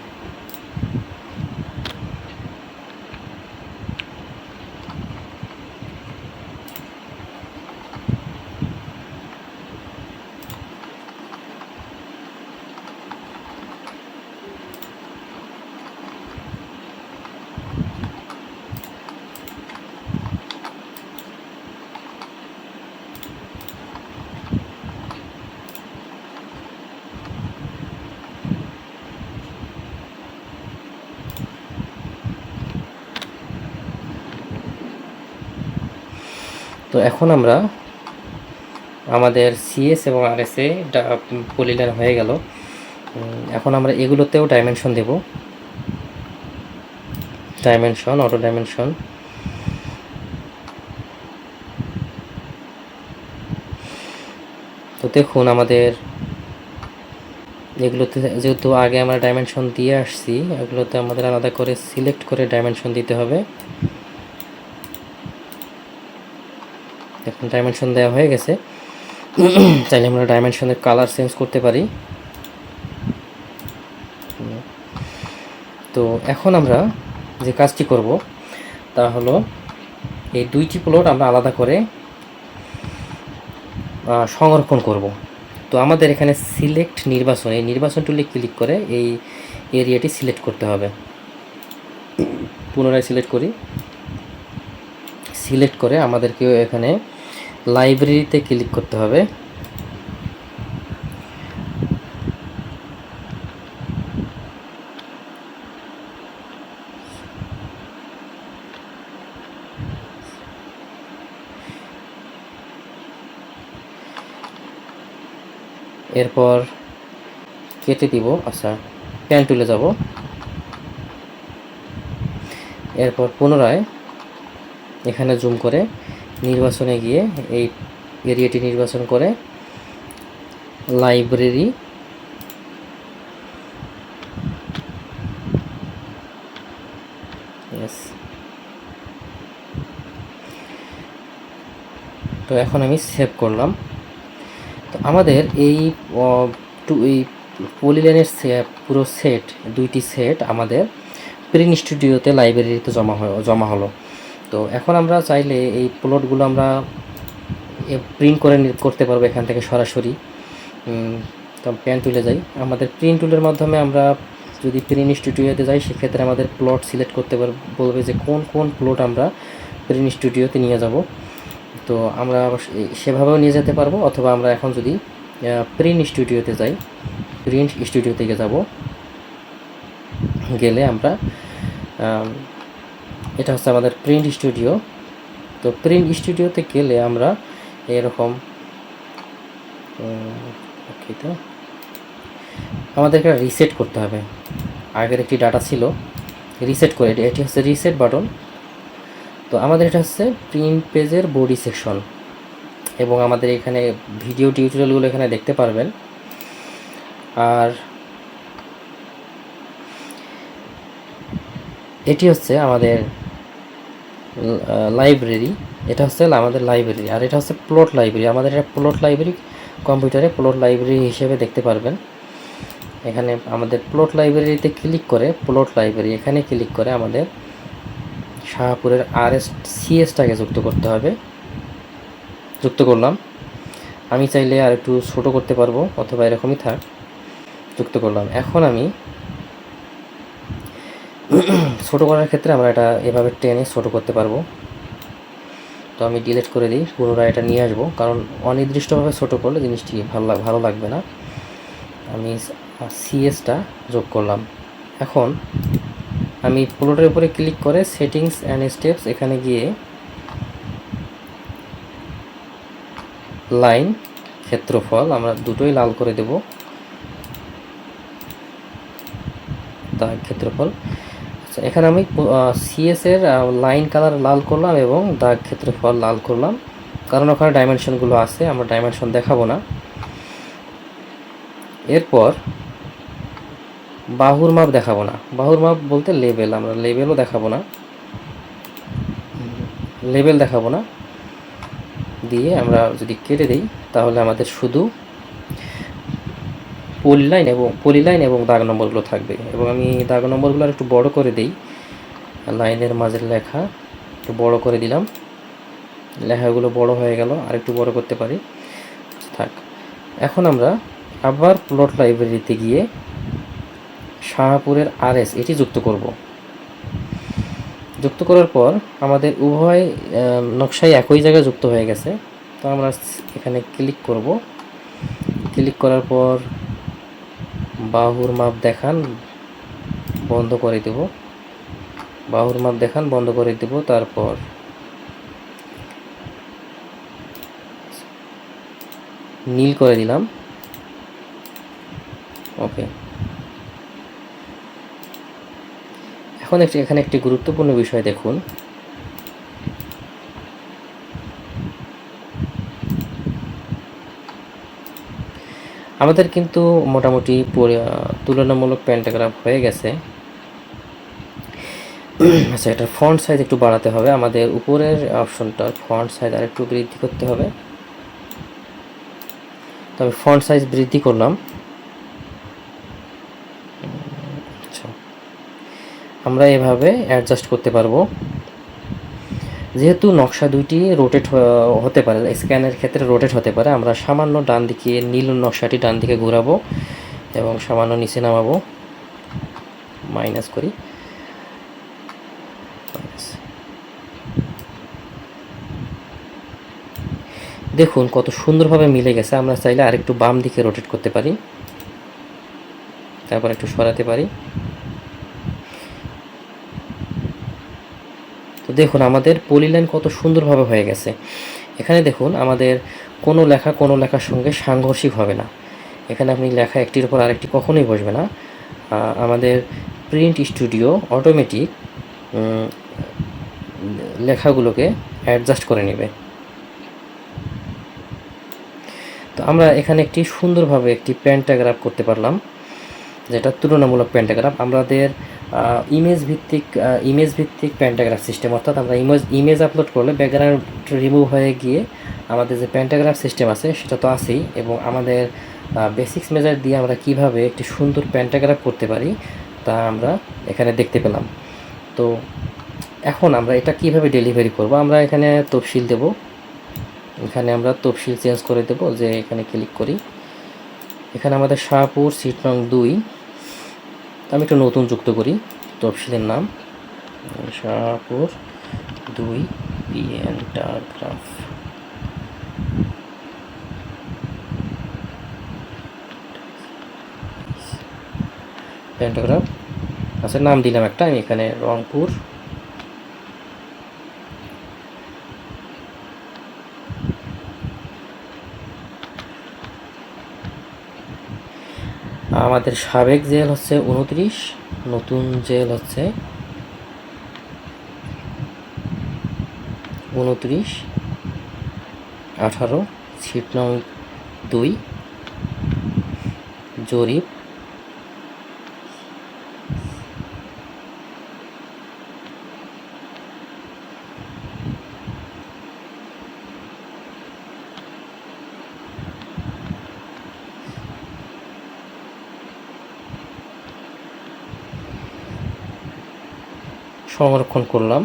তো এখন আমরা আমাদের সিএস এবং আরএসএ পলিলাইন হয়ে গেল। এখন আমরা এগুলোতেও ডাইমেনশন দেব, ডাইমেনশন, অটো ডাইমেনশন। তো দেখুন আমাদের এগুলোতে যেহেতু আগে আমরা ডাইমেনশন দিয়ে আসছি, এগুলোতে আমাদের আলাদা করে সিলেক্ট করে ডাইমেনশন দিতে হবে। দেখুন ডাইমেনশন দেওয়া হয়ে গেছে। চাইলে আমরা ডাইমেনশনের কালার চেঞ্জ করতে পারি। তো এখন আমরা যে কাজটি করব তা হলো এই দুইটি প্লট আমরা আলাদা করে সংরক্ষণ করব। তো আমাদের এখানে সিলেক্ট নির্বাচন, এই নির্বাচন টুলে ক্লিক করে এই এরিয়াটি সিলেক্ট করতে হবে। পুনরায় সিলেক্ট করি, সিলেক্ট করে আমাদেরকে এখানে লাইব্রেরিতে ক্লিক করতে হবে। এরপর কেটে দিব। আচ্ছা, প্যান টুলে যাব। এরপর পুনরায় এখানে জুম করে নির্বাচনে গিয়ে এই এরিয়াটি নির্বাচন করে লাইব্রেরি, তো এখন আমি সেভ করলাম। তো আমাদের এই পলিলাইনের পুরো সেট, দুইটি সেট আমাদের প্রিন্ট স্টুডিওতে লাইব্রেরিতে জমা হলো। তো এখন আমরা চাইলে এই প্লটগুলো আমরা প্রিন্ট করে করতে পারবো এখান থেকে সরাসরি। তো প্যান টুলে যাই, আমাদের প্রিন্ট টুলের মাধ্যমে আমরা যদি প্রিন্ট স্টুডিওতে যাই সেক্ষেত্রে আমাদের প্লট সিলেক্ট করতে বলবে যে কোন কোন প্লট আমরা প্রিন্ট স্টুডিওতে নিয়ে যাব। তো আমরা সেভাবেও নিয়ে যেতে পারবো, অথবা আমরা এখন যদি প্রিন্ট স্টুডিওতে যাই, প্রিন্ট স্টুডিও থেকে যাব, গেলে আমরা এটা হচ্ছে আমাদের প্রিন্ট স্টুডিও। তো প্রিন্ট স্টুডিওতে গেলে আমরা এরকম তো আমাদেরকে রিসেট করতে হবে। আগের একটি ডাটা ছিল, রিসেট করে এটি হচ্ছে রিসেট বাটন। তো আমাদের এটা হচ্ছে প্রিন্ট পেজের বডি সেকশন, এবং আমাদের এখানে ভিডিও টিউটোরিয়ালগুলো এখানে দেখতে পারবেন। আর এটি হচ্ছে আমাদের লাইব্রেরি, এটা হচ্ছে আমাদের লাইব্রেরি, আর এটা হচ্ছে প্লট লাইব্রেরি। আমাদের এটা প্লট লাইব্রেরি, কম্পিউটারে প্লট লাইব্রেরি হিসেবে দেখতে পারবেন। এখানে আমাদের প্লট লাইব্রেরিতে ক্লিক করে, প্লট লাইব্রেরি এখানে ক্লিক করে আমাদের শাহপুরের RSCSটাকে যুক্ত করতে হবে। যুক্ত করলাম। আমি চাইলে আর একটু ছোটো করতে পারবো, অথবা এরকমই থাক। যুক্ত করলাম। এখন আমি ছোটো করার ক্ষেত্রে আমরা এটা এভাবে টেনে ছোটো করতে পারবো। তো আমি ডিলিট করে দিই, পুনরায় এটা নিয়ে আসবো, কারণ অনির্দিষ্টভাবে ছোটো করলে জিনিসটি ভালো লাগবে না। আমি সিএসটা যোগ করলাম। এখন আমি প্লটের উপরে ক্লিক করে সেটিংস অ্যান্ড স্টেপস এখানে গিয়ে লাইন ক্ষেত্রফল আমরা দুটোই লাল করে দেব, দাগ ক্ষেত্রফল। আচ্ছা, এখানে আমি সিএস এর লাইন কালার লাল করলাম এবং দাগ ক্ষেত্রফল লাল করলাম, কারণ ওখানে ডাইমেনশনগুলো আছে, আমরা ডাইমেনশন দেখাবো না। এরপর বাহুর মাপ দেখাবো না, বাহুর মাপ বলতে লেবেল, আমরা লেবেলও দেখাবো না, লেবেল দেখাবো না। দিয়ে আমরা যদি কেটে দিই তাহলে আমাদের শুধু পলিলাইন এবং দাগ নম্বরগুলো থাকবে। এবং আমি দাগ নম্বরগুলো একটু বড় করে দিই, লাইনের মাঝের লেখা একটু বড় করে দিলাম, লেখাগুলো বড় হয়ে গেল, আর একটু বড় করতে পারি, থাক। এখন আমরা আবার প্লট লাইব্রেরিতে গিয়ে শাহপুরের এটি যুক্ত করব। যুক্ত করার পর আমাদের উভয় নকশাই একই জায়গায় যুক্ত হয়ে গেছে। তো আমরা এখানে ক্লিক করব। ক্লিক করার পর বাহুর মাপ দেখান, বন্ধ করে দেব, বাহুর মাপ দেখান বন্ধ করে দেব। তারপর নীল করে দিলাম, ওকে। এখন এখানে একটি গুরুত্বপূর্ণ বিষয় দেখুন, আমাদের কিন্তু মোটামুটি তুলনামূলক প্যান্টাগ্রাফ হয়ে গেছে। আচ্ছা, এটার ফন্ট সাইজ একটু বাড়াতে হবে, আমাদের উপরের অপশনটার ফন্ট সাইজ আর একটু বৃদ্ধি করতে হবে। তবে ফন্ট সাইজ বৃদ্ধি করলাম। আচ্ছা, আমরা এভাবে অ্যাডজাস্ট করতে পারবো। যেহেতু নকশা দুইটি রোটেট হতে পারে, স্ক্যানের ক্ষেত্রে রোটেট হতে পারে, আমরা সামান্য ডান দিকে নীল নকশাটি ডান দিকে ঘোরাবো এবং সামান্য নিচে নামাবো, মাইনাস করি। দেখুন কত সুন্দরভাবে মিলে গেছে। আমরা চাইলে আরেকটু বাম দিকে রোটেট করতে পারি, তারপর একটু সরাতে পারি। তো দেখুন আমাদের পলিলাইন কত সুন্দরভাবে হয়ে গেছে। এখানে দেখুন আমাদের কোনো লেখার সঙ্গে সাংঘর্ষিক হবে না। এখানে আপনি লেখা একটির উপর আরেকটি কখনোই বসবে না। আমাদের প্রিন্ট স্টুডিও অটোমেটিক লেখাগুলোকে অ্যাডজাস্ট করে নেবে। তো আমরা এখানে একটি সুন্দরভাবে একটি প্যান্টাগ্রাফ করতে পারলাম, যেটা তুলনামূলক প্যান্টাগ্রাফ। আমাদের ইমেজ ভিত্তিক প্যান্টাগ্রাফ সিস্টেম, অর্থাৎ আমরা ইমেজ আপলোড করলে ব্যাকগ্রাউন্ড রিমুভ হয়ে গিয়ে আমাদের যে প্যান্টাগ্রাফ সিস্টেম আছে সেটা তো আছেই, এবং আমাদের বেসিক্স মেজার দিয়ে আমরা কিভাবে একটি সুন্দর প্যান্টাগ্রাফ করতে পারি তা আমরা এখানে দেখতে পেলাম। তো এখন আমরা এটা কিভাবে ডেলিভারি করব, আমরা এখানে তফসিল দেব, এখানে আমরা তফসিল চেঞ্জ করে দেব, যে এখানে ক্লিক করি। এখানে আমাদের শাহপুর সিট নং 2, আমি একটু নতুন যুক্ত করি তফসিলের নাম, শাহপুর 2 প্যান্টাগ্রাফ। আচ্ছা, নাম দিলাম একটা, আমি এখানে রংপুর। আমাদের সাবেক জেল হচ্ছে 29, নতুন জেল হচ্ছে 29 18, সিট নং 2, জরিপ। সংরক্ষণ করলাম।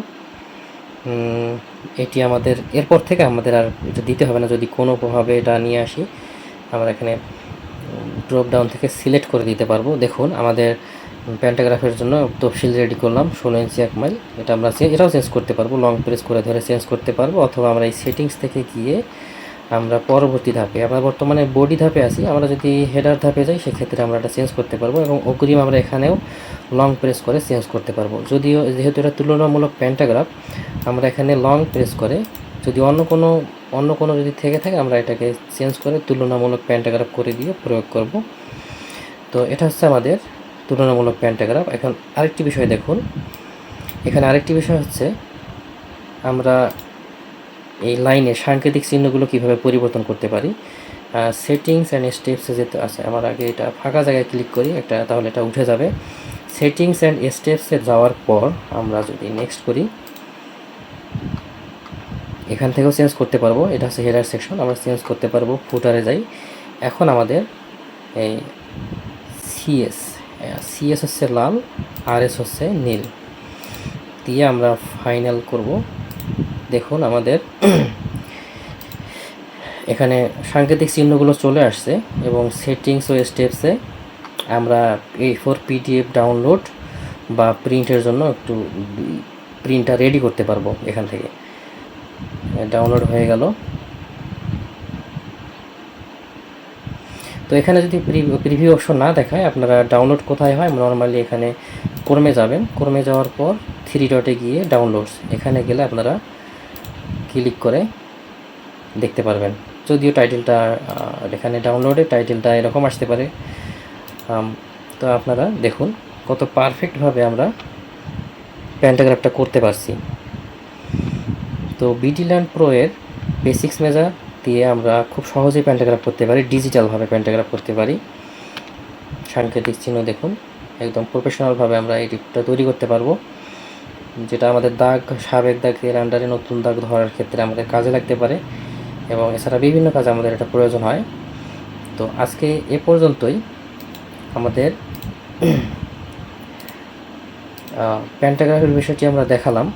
এটি আমাদের এরপর থেকে আমাদের আর এটা দিতে হবে না। যদি কোনোভাবে এটা নিয়ে আসি, আমরা এখানে ড্রপ ডাউন থেকে সিলেক্ট করে দিতে পারবো। দেখুন আমাদের প্যান্টাগ্রাফের জন্য তফসিল রেডি করলাম 16 ইঞ্চি 1 মাইল। এটা আমরা এটাও চেঞ্জ করতে পারবো, লং প্রেস করে ধরে চেঞ্জ করতে পারবো, অথবা আমরা এই সেটিংস থেকে গিয়ে আমরা পরবর্তী ধাপে, আমরা বর্তমানে বডি ধাপে আছি, আমরা যদি হেডার ধাপে যাই সেক্ষেত্রে আমরা এটা চেঞ্জ করতে পারবো, এবং অগ্রিম আমরা এখানেও লং প্রেস করে চেঞ্জ করতে পারবো। যদিও যেহেতু এটা তুলনামূলক প্যান্টাগ্রাফ, আমরা এখানে লং প্রেস করে যদি অন্য কোনো যদি থেকে থাকে আমরা এটাকে চেঞ্জ করে তুলনামূলক প্যান্টাগ্রাফ করে দিয়ে প্রয়োগ করব। তো এটা হচ্ছে আমাদের তুলনামূলক প্যান্টাগ্রাফ। এখন আরেকটি বিষয় দেখুন, এখানে আরেকটি বিষয় হচ্ছে আমরা এই লাইনে সাংকেতিক চিহ্নগুলো কিভাবে পরিবর্তন করতে পারি। সেটিংস অ্যান্ড স্টেপসে যেতে আছে, আমার আগে এটা ফাঁকা জায়গায় ক্লিক করি একটা, তাহলে এটা উঠে যাবে। সেটিংস অ্যান্ড স্টেপসে যাওয়ার পর আমরা যদি নেক্সট করি, এখান থেকেও চেঞ্জ করতে পারবো। এটা হচ্ছে হেডার সেকশন, আমরা চেঞ্জ করতে পারবো। ফুটারে যাই। এখন আমাদের এই সিএস হচ্ছে লাল, আরএস হচ্ছে নীল দিয়ে আমরা ফাইনাল করব। দেখুন আমাদের এখানে সাংকেতিক চিহ্নগুলো চলে আসছে, এবং সেটিংস ও স্টেপসে আমরা A4 PDF ডাউনলোড বা প্রিন্টের জন্য একটু প্রিন্টটা রেডি করতে পারবো। এখান থেকে ডাউনলোড হয়ে গেল। তো এখানে যদি প্রিভিউ অপশন না দেখায়, আপনারা ডাউনলোড কোথায় হয়, নর্মালি এখানে ক্রমে যাবেন। ক্রমে যাওয়ার পর 3 ডটে গিয়ে ডাউনলোডস, এখানে গেলে আপনারা ক্লিক করে দেখতে পারবেন। যদিও টাইটেলটা এখানে ডাউনলোডে টাইটেলটা এরকম আসতে পারে। তো আপনারা দেখুন কত পারফেক্টভাবে আমরা প্যান্টাগ্রাফটা করতে পারছি। তো বিডিল্যান্ড প্রো এর বেসিক্স মেজার দিয়ে আমরা খুব সহজেই প্যান্টাগ্রাফ করতে পারি, ডিজিটালভাবে প্যান্টাগ্রাফ করতে পারি। সাংকেতিক চিহ্ন দেখুন, একদম প্রফেশনালভাবে আমরা এই টিপটা তৈরি করতে পারবো, যেটা আমাদের দাগ, সাবেক দাগের আন্ডারে নতুন দাগ ধরার ক্ষেত্রে আমাদের কাজে লাগতে পারে, এবং এছাড়া বিভিন্ন কাজে আমাদের এটা প্রয়োজন হয়। তো আজকে এ পর্যন্তই আমাদের প্যান্টাগ্রাফের বিষয়টি আমরা দেখালাম।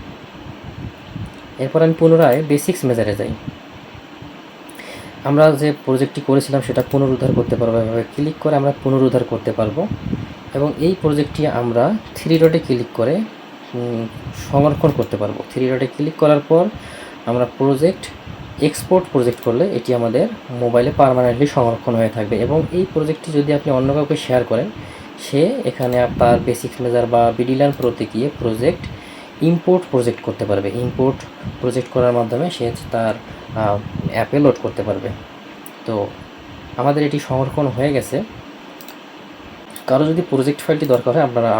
এরপর আমি পুনরায় বেসিক্স মেজারে যাই। আমরা যে প্রজেক্টটি করেছিলাম সেটা পুনরুদ্ধার করতে পারবো। এভাবে ক্লিক করে আমরা পুনরুদ্ধার করতে পারবো, এবং এই প্রজেক্টটি আমরা 3 ডটে ক্লিক করে সংরক্ষণ করতে পারবো। 3 ডটে ক্লিক করার পর আমরা এক্সপোর্ট প্রজেক্ট করলে এটি আমাদের মোবাইলে পার্মানেন্টলি সংরক্ষণ হয়ে থাকবে, এবং এই প্রজেক্টটি যদি আপনি অন্য কাউকে শেয়ার করেন, সে এখানে আপনার বেসিক্স মেজার বা বিডিল্যান্ড প্রোতে গিয়ে ইম্পোর্ট প্রজেক্ট করতে পারবে। ইম্পোর্ট প্রজেক্ট করার মাধ্যমে সে তার অ্যাপে লোড করতে পারবে। তো আমাদের এটি সংরক্ষণ হয়ে গেছে। কারো যদি প্রজেক্ট ফাইলটি দরকার হয় আপনারা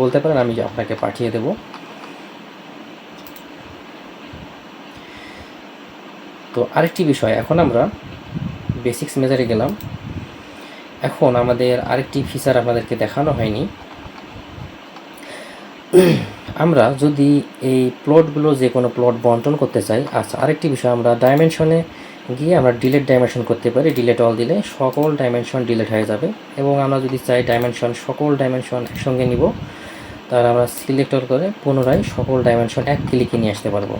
বলতে পারেন, আমি আপনাকে পাঠিয়ে দেব। তো আরেকটি বিষয়, এখন আমরা বেসিক্স মেজারে গেলাম। এখন আমাদের আরেকটি ফিচার আপনাদেরকে দেখানো হয়নি। আমরা যদি এই প্লটগুলো যে কোনো প্লট বন্টন করতে চাই, আচ্ছা আরেকটি বিষয়, আমরা ডাইমেনশনে গিয়ে আমরা ডিলেট ডাইমেনশন করতে পারি। ডিলেট অল দিলে সকল ডাইমেনশন ডিলেট হয়ে যাবে, এবং আমরা যদি চাই ডাইমেনশন সকল ডাইমেনশন একসঙ্গে নিব, তাহলে আমরা সিলেক্টর করে পুনরায় সকল ডাইমেনশন এক ক্লিকে নিয়ে আসতে পারবো।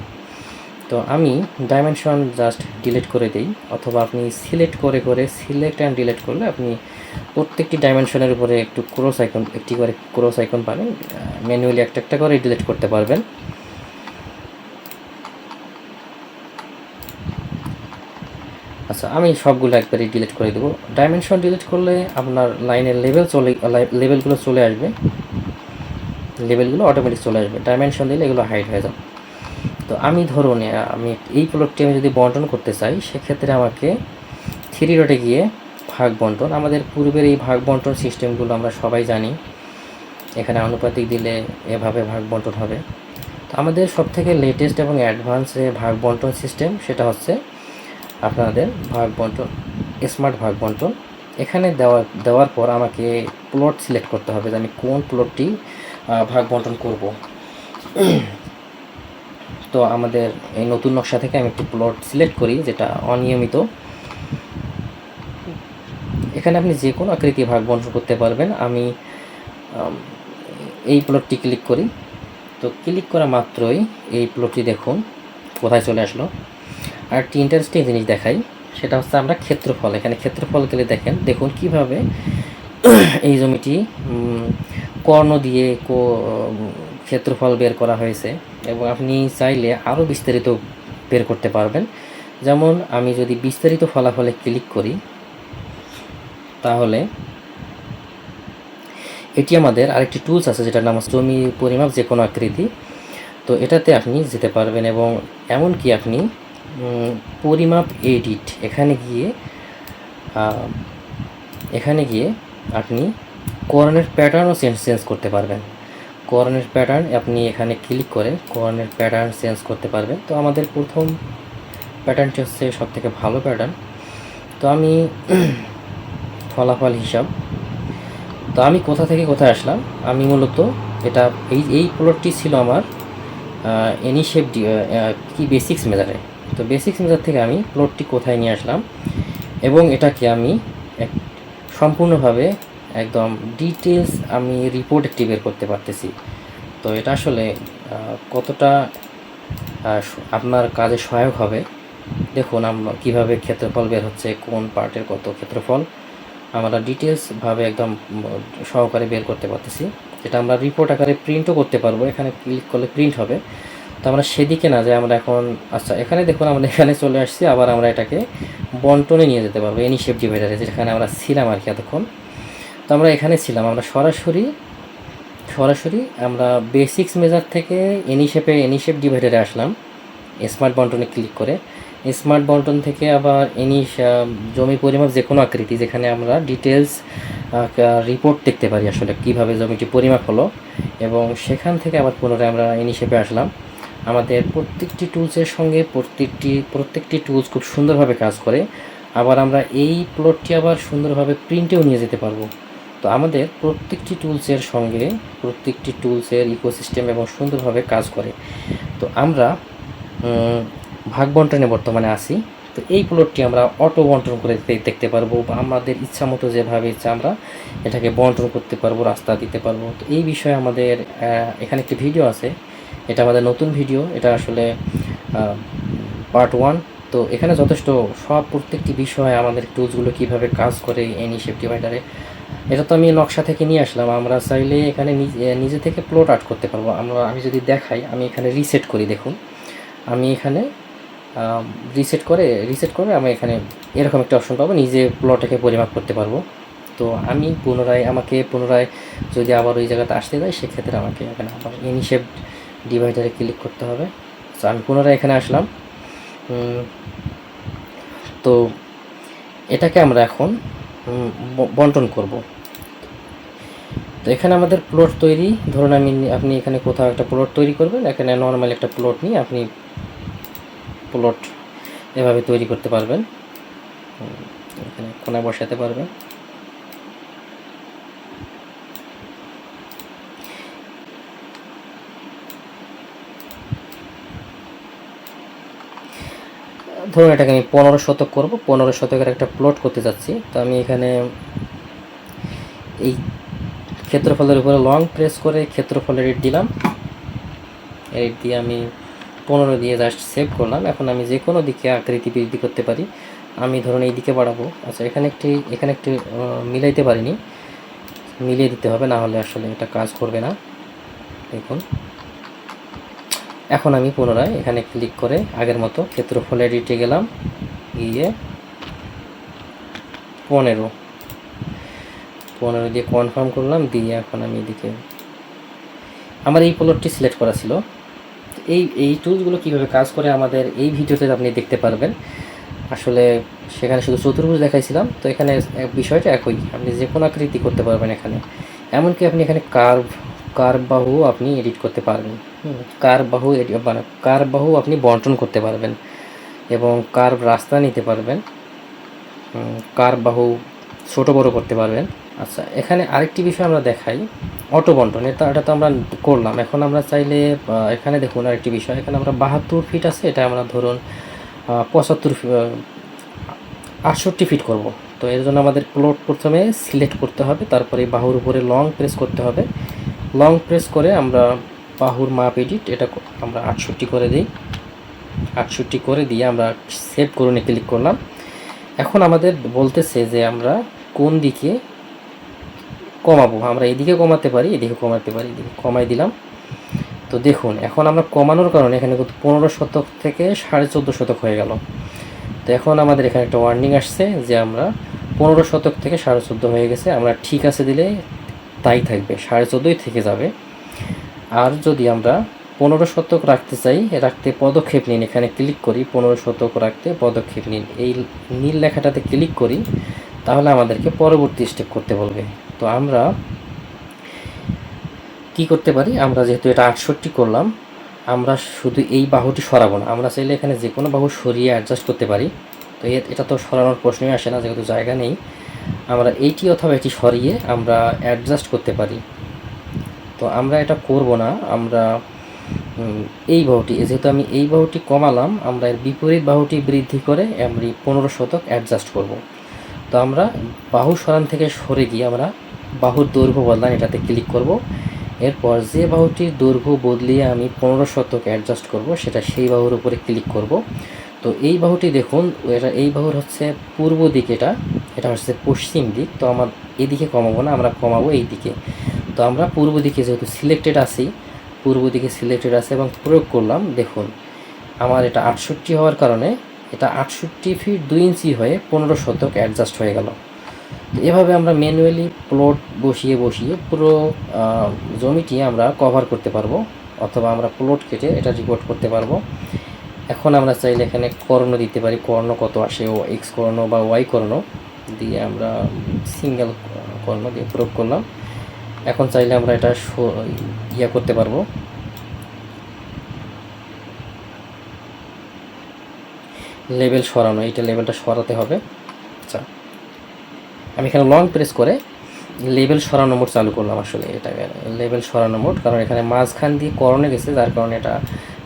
তো আমি ডাইমেনশন জাস্ট ডিলিট করে দিই, অথবা আপনি সিলেক্ট করে সিলেক্ট অ্যান্ড ডিলিট করলে আপনি প্রত্যেকটি ডাইমেনশনের উপরে একটি করে ক্রস আইকন পাবেন। ম্যানুয়ালি একটা করে ডিলিট করতে পারবেন। আচ্ছা আমি সবগুলো একবারই ডিলিট করে দেবো। ডাইমেনশন ডিলিট করলে আপনার লাইনের লেভেলগুলো চলে আসবে, লেভেলগুলো অটোমেটিক চলে আসবে। ডাইমেনশন দিলে এগুলো হাইড হয়ে যাবে। তো আমি ধরুন আমি এই প্লটটি আমি যদি বন্টন করতে চাই, সেক্ষেত্রে আমাকে 3 ডটে গিয়ে ভাগ বন্টন, আমাদের পূর্বের এই ভাগ বন্টন সিস্টেমগুলো আমরা সবাই জানি। এখানে আনুপাতিক দিলে এভাবে ভাগ বন্টন হবে। তো আমাদের সবথেকে লেটেস্ট এবং অ্যাডভান্স যে ভাগ বন্টন সিস্টেম, সেটা হচ্ছে আপনাদের ভাগ বন্টন, স্মার্ট ভাগ বন্টন। এখানে দেওয়ার পর আমাকে প্লট সিলেক্ট করতে হবে যে আমি কোন প্লটটি ভাগ বন্টন করব। তো আমাদের এই নতুন নকশা থেকে আমি একটি প্লট সিলেক্ট করি যেটা অনিয়মিত। এখানে আপনি যে কোনো আকৃতি ভাগ বন্টন করতে পারবেন। আমি এই প্লটটি ক্লিক করি, তো ক্লিক করা মাত্রই এই প্লটটি দেখুন কোথায় চলে আসলো। আর একটি ইন্টারেস্টিং জিনিস দেখাই, সেটা হচ্ছে আমরা ক্ষেত্রফল, এখানে ক্ষেত্রফল গেলে দেখুন কিভাবে এই জমিটি কর্ণ দিয়ে ক্ষেত্রফল বের করা হয়েছে, এবং আপনি চাইলে আরও বিস্তারিত বের করতে পারবেন। যেমন আমি যদি বিস্তারিত ফলাফলে ক্লিক করি, তাহলে এটি আমাদের আরেকটি টুলস আছে যেটার নাম হচ্ছে জমি পরিমাপ যে কোনো আকৃতি। তো এটাতে আপনি যেতে পারবেন, এবং এমনকি আপনি পরিমাপ এডিট এখানে গিয়ে আপনি কর্ণের প্যাটার্নও চেঞ্জ করতে পারবেন। কর্ণের প্যাটার্ন আপনি এখানে ক্লিক করে কর্ণের প্যাটার্ন চেঞ্জ করতে পারবেন। তো আমাদের প্রথম প্যাটার্নটি হচ্ছে সবথেকে ভালো প্যাটার্ন। তো আমি ফলাফল হিসাব, তো আমি কোথা থেকে কোথায় আসলাম, আমি মূলত এটা এই প্লটটি ছিল আমার এনি শেপ কি বেসিক্স মেজারে। তো বেসিক্স মেজার থেকে আমি প্লটটি কোথায় নিয়ে আসলাম, এবং এটাকে আমি সম্পূর্ণভাবে একদম ডিটেলস আমি রিপোর্ট একটি বের করতে পারতেছি। তো এটা আসলে কতটা আপনার কাজে সহায়ক হবে দেখুন, আমরা কীভাবে ক্ষেত্রফল বের হচ্ছে, কোন পার্টের কত ক্ষেত্রফল আমরা ডিটেলসভাবে একদম সহকারে বের করতে পারতেছি, যেটা আমরা রিপোর্ট আকারে প্রিন্টও করতে পারবো। এখানে ক্লিক করলে প্রিন্ট হবে। তো আমরা সেদিকে না যাই, আমরা এখন আচ্ছা এখানে দেখুন আমরা এখানে চলে আসছি। আবার আমরা এটাকে বন্টনে নিয়ে যেতে পারবো, এনি শেপ ডিভাইডারে, যেখানে আমরা ছিলাম আর কি এতক্ষণ। তো আমরা এখানে ছিলাম, আমরা সরাসরি আমরা বেসিক্স মেজার থেকে এনি শেপ ডিভাইডারে আসলাম স্মার্ট বন্টনে ক্লিক করে। স্মার্ট বন্টন থেকে আবার জমি পরিমাপ যে কোনো আকৃতি, যেখানে আমরা ডিটেলস রিপোর্ট দেখতে পারি আসলে কীভাবে জমিটি পরিমাপ হলো, এবং সেখান থেকে আবার পুনরায় আমরা এনি শেপে আসলাম। আমাদের প্রত্যেকটি টুলসের সঙ্গে প্রত্যেকটি টুলস খুব সুন্দরভাবে কাজ করে। আবার আমরা এই প্লটটি আবার সুন্দরভাবে প্রিন্টেও নিয়ে যেতে পারবো। তো আমাদের প্রত্যেকটি টুলসের সঙ্গে প্রত্যেকটি টুলসের ইকোসিস্টেম এবং সুন্দরভাবে কাজ করে। তো আমরা ভাগ বন্টনে বর্তমানে আসি। তো এই প্লটটি আমরা অটো বন্টন করে দেখতে পারবো, বা আমাদের ইচ্ছা মতো যেভাবে ইচ্ছা আমরা এটাকে বন্টন করতে পারবো, রাস্তা দিতে পারবো। তো এই বিষয়ে আমাদের এখানে একটি ভিডিও আছে, এটা আমাদের নতুন ভিডিও, এটা আসলে পার্ট 1। তো এখানে যথেষ্ট প্রত্যেকটি বিষয়ে আমাদের টুলসগুলো কীভাবে কাজ করে এনি শেপ ডিভাইডারে, এটা তো আমি নকশা থেকে নিয়ে আসলাম। আমরা চাইলে এখানে নিজে থেকে প্লট আর্ট করতে পারবো। আমি যদি দেখাই, আমি এখানে রিসেট করি, দেখুন আমি এখানে রিসেট করে আমি এখানে এরকম একটা অপশন পাবো, নিজে প্লটটাকে পরিমাপ করতে পারবো। তো আমি আমাকে পুনরায় যদি আবার ওই জায়গাতে আসতে যাই, সেক্ষেত্রে আমাকে এখানে আবার এনি শেপ ডিভাইডারে ক্লিক করতে হবে। তো আমি পুনরায় এখানে আসলাম। তো এটাকে আমরা এখন বন্টন করব। তো এখানে আমাদের প্লট তৈরি, ধরুন আপনি এখানে কোথাও একটা প্লট তৈরি করবেন, এখানে নর্মাল একটা প্লট নিয়ে আপনি প্লট এভাবে তৈরি করতে পারবেন, এখানে কোনায় বসাতে পারবেন। ধরুন এটাকে আমি 15 শতক করবো, 15 শতকের একটা প্লট করতে যাচ্ছি। তো আমি এখানে এই ক্ষেত্রফলের উপরে লং প্রেস করে ক্ষেত্রফল এডিট দিলাম, এডিট দিয়ে আমি 15 দিয়ে জাস্ট সেভ করলাম। এখন আমি যে কোনো দিকে আকৃতি বৃদ্ধি করতে পারি। আমি ধরুন এই দিকে বাড়াবো। আচ্ছা এখানে একটি মিলাইতে পারিনি, মিলিয়ে দিতে হবে, না হলে আসলে এটা কাজ করবে না। দেখুন এখন আমি পুনরায় এখানে ক্লিক করে আগের মতো ক্ষেত্রফল এডিটে গেলাম, গিয়ে 15 দিয়ে কনফার্ম করলাম, দিয়ে এখন আমি এদিকে আমার এই প্লটটি সিলেক্ট করা ছিল। এই টুলসগুলো কীভাবে কাজ করে আমাদের এই ভিডিওতে আপনি দেখতে পারবেন। আসলে সেখানে শুধু চতুর্ভুজ দেখাইছিলাম, তো এখানে বিষয়টা একই, আপনি যে কোনো আকৃতি করতে পারবেন এখানে। এমনকি আপনি এখানে কার্ভ বাহু আপনি এডিট করতে পারবেন, কার্ভ বাহু আপনি বন্টন করতে পারবেন, এবং কার্ভ রাস্তা নিতে পারবেন, কার্ভ বাহু ছোট বড় করতে পারবেন। আচ্ছা এখানে আরেকটি বিষয় আমরা দেখাই, অটো বন্টন। এটা তো আমরা করলাম। এখন আমরা চাইলে এখানে দেখুন আরেকটি বিষয়, এখানে আমরা 72 ফিট আছে, এটা আমরা ধরুন 68 ফিট করব। তো এর জন্য আমাদের প্লট প্রথমে সিলেক্ট করতে হবে, তারপরে বাহুর উপরে লং প্রেস করতে হবে। লং প্রেস করে আমরা বাহুর মাপ এডিট, এটা আমরা 68 করে দিই। 68 করে দিয়ে আমরা সেভ করুন ক্লিক করলাম। এখন আমাদের বলতেছে যে আমরা কোন দিকে কমাবো। আমরা এদিকে কমাতে পারি, এদিকে কমাতে পারি, এদিকে কমাই দিলাম। তো দেখুন এখন আমরা কমানোর কারণে এখানে কিন্তু 15 শতক থেকে 14.5 শতক হয়ে গেল। তো এখন আমাদের এখানে একটা ওয়ার্নিং আসছে যে আমরা 15 শতক থেকে 14.5 হয়ে গেছে। আমরা ঠিক আছে দিলে তাই থাকবে, 14.5 থেকে যাবে। আর যদি আমরা 15 শতক রাখতে চাই, রাখতে পদক্ষেপ নিন, এখানে ক্লিক করি, 15 শতক রাখতে পদক্ষেপ নিন, এই নীল লেখাটাতে ক্লিক করি, তাহলে আমাদেরকে পরবর্তী স্টেপ করতে বলবে। তো আমরা কি করতে পারি, আমরা যেহেতু এটা 68 করলাম, আমরা শুধু এই বাহুটি সরাবো না, আমরা চাইলে এখানে যে কোনো বাহু সরিয়ে অ্যাডজাস্ট করতে পারি। তো এটা তো সরানোর প্রশ্নই আসে না, যেহেতু জায়গা নেই। আমরা এইটি অথবা এটি সরিয়ে আমরা অ্যাডজাস্ট করতে পারি। তো আমরা এটা করব না, আমরা এই বাহুটি, যেহেতু আমি এই বাহুটি কমালাম, আমরা এর বিপরীত বাহুটি বৃদ্ধি করে আমরা 15 শতক অ্যাডজাস্ট করব। তো আমরা বাহু সরান থেকে সরে গিয়ে আমরা বাহুর দৈর্ঘ্য বদলান, এটাতে ক্লিক করব। এরপর যে বাহুটির দৈর্ঘ্য বদলিয়ে আমি 15 শতক অ্যাডজাস্ট করব, সেটা সেই বাহুর উপরে ক্লিক করব। তো এই বাহুটি দেখুন, এই বাহুর হচ্ছে পূর্ব দিক, এটা হচ্ছে পশ্চিম দিক। তো আমার এদিকে কমাবো না, আমরা কমাবো এই দিকে। তো আমরা পূর্ব দিকে যেহেতু সিলেক্টেড আছি, পূর্ব দিকে সিলেক্টেড আছে এবং প্রয়োগ করলাম। দেখুন আমার এটা 68 হওয়ার কারণে এটা 68 ফিট 2 ইঞ্চি হয়ে 15 শতক অ্যাডজাস্ট হয়ে গেল। তো এভাবে আমরা ম্যানুয়ালি প্লট বসিয়ে পুরো জমিটি আমরা কভার করতে পারবো, অথবা আমরা প্লট কেটে এটা রিপোর্ট করতে পারবো। এখন আমরা চাইলে এখানে কর্ণ দিতে পারি, কর্ণ কত আসে, ও এক্স কর্ণ বা ওয়াই কর্ণ দিয়ে আমরা সিঙ্গেল কর্ণ দিয়ে প্রয়োগ করলাম। এখন চাইলে আমরা এটা করতে পারবো, লেভেল সরানো, এইটা লেভেলটা সরাতে হবে। আচ্ছা, আমি এখানে লং প্রেস করে লেভেল সরানো মোড চালু করলাম। আসলে এটা লেভেল সরানো মোড, কারণ এখানে মাঝখান দিয়ে কর্ণে গেছে, যার কারণে এটা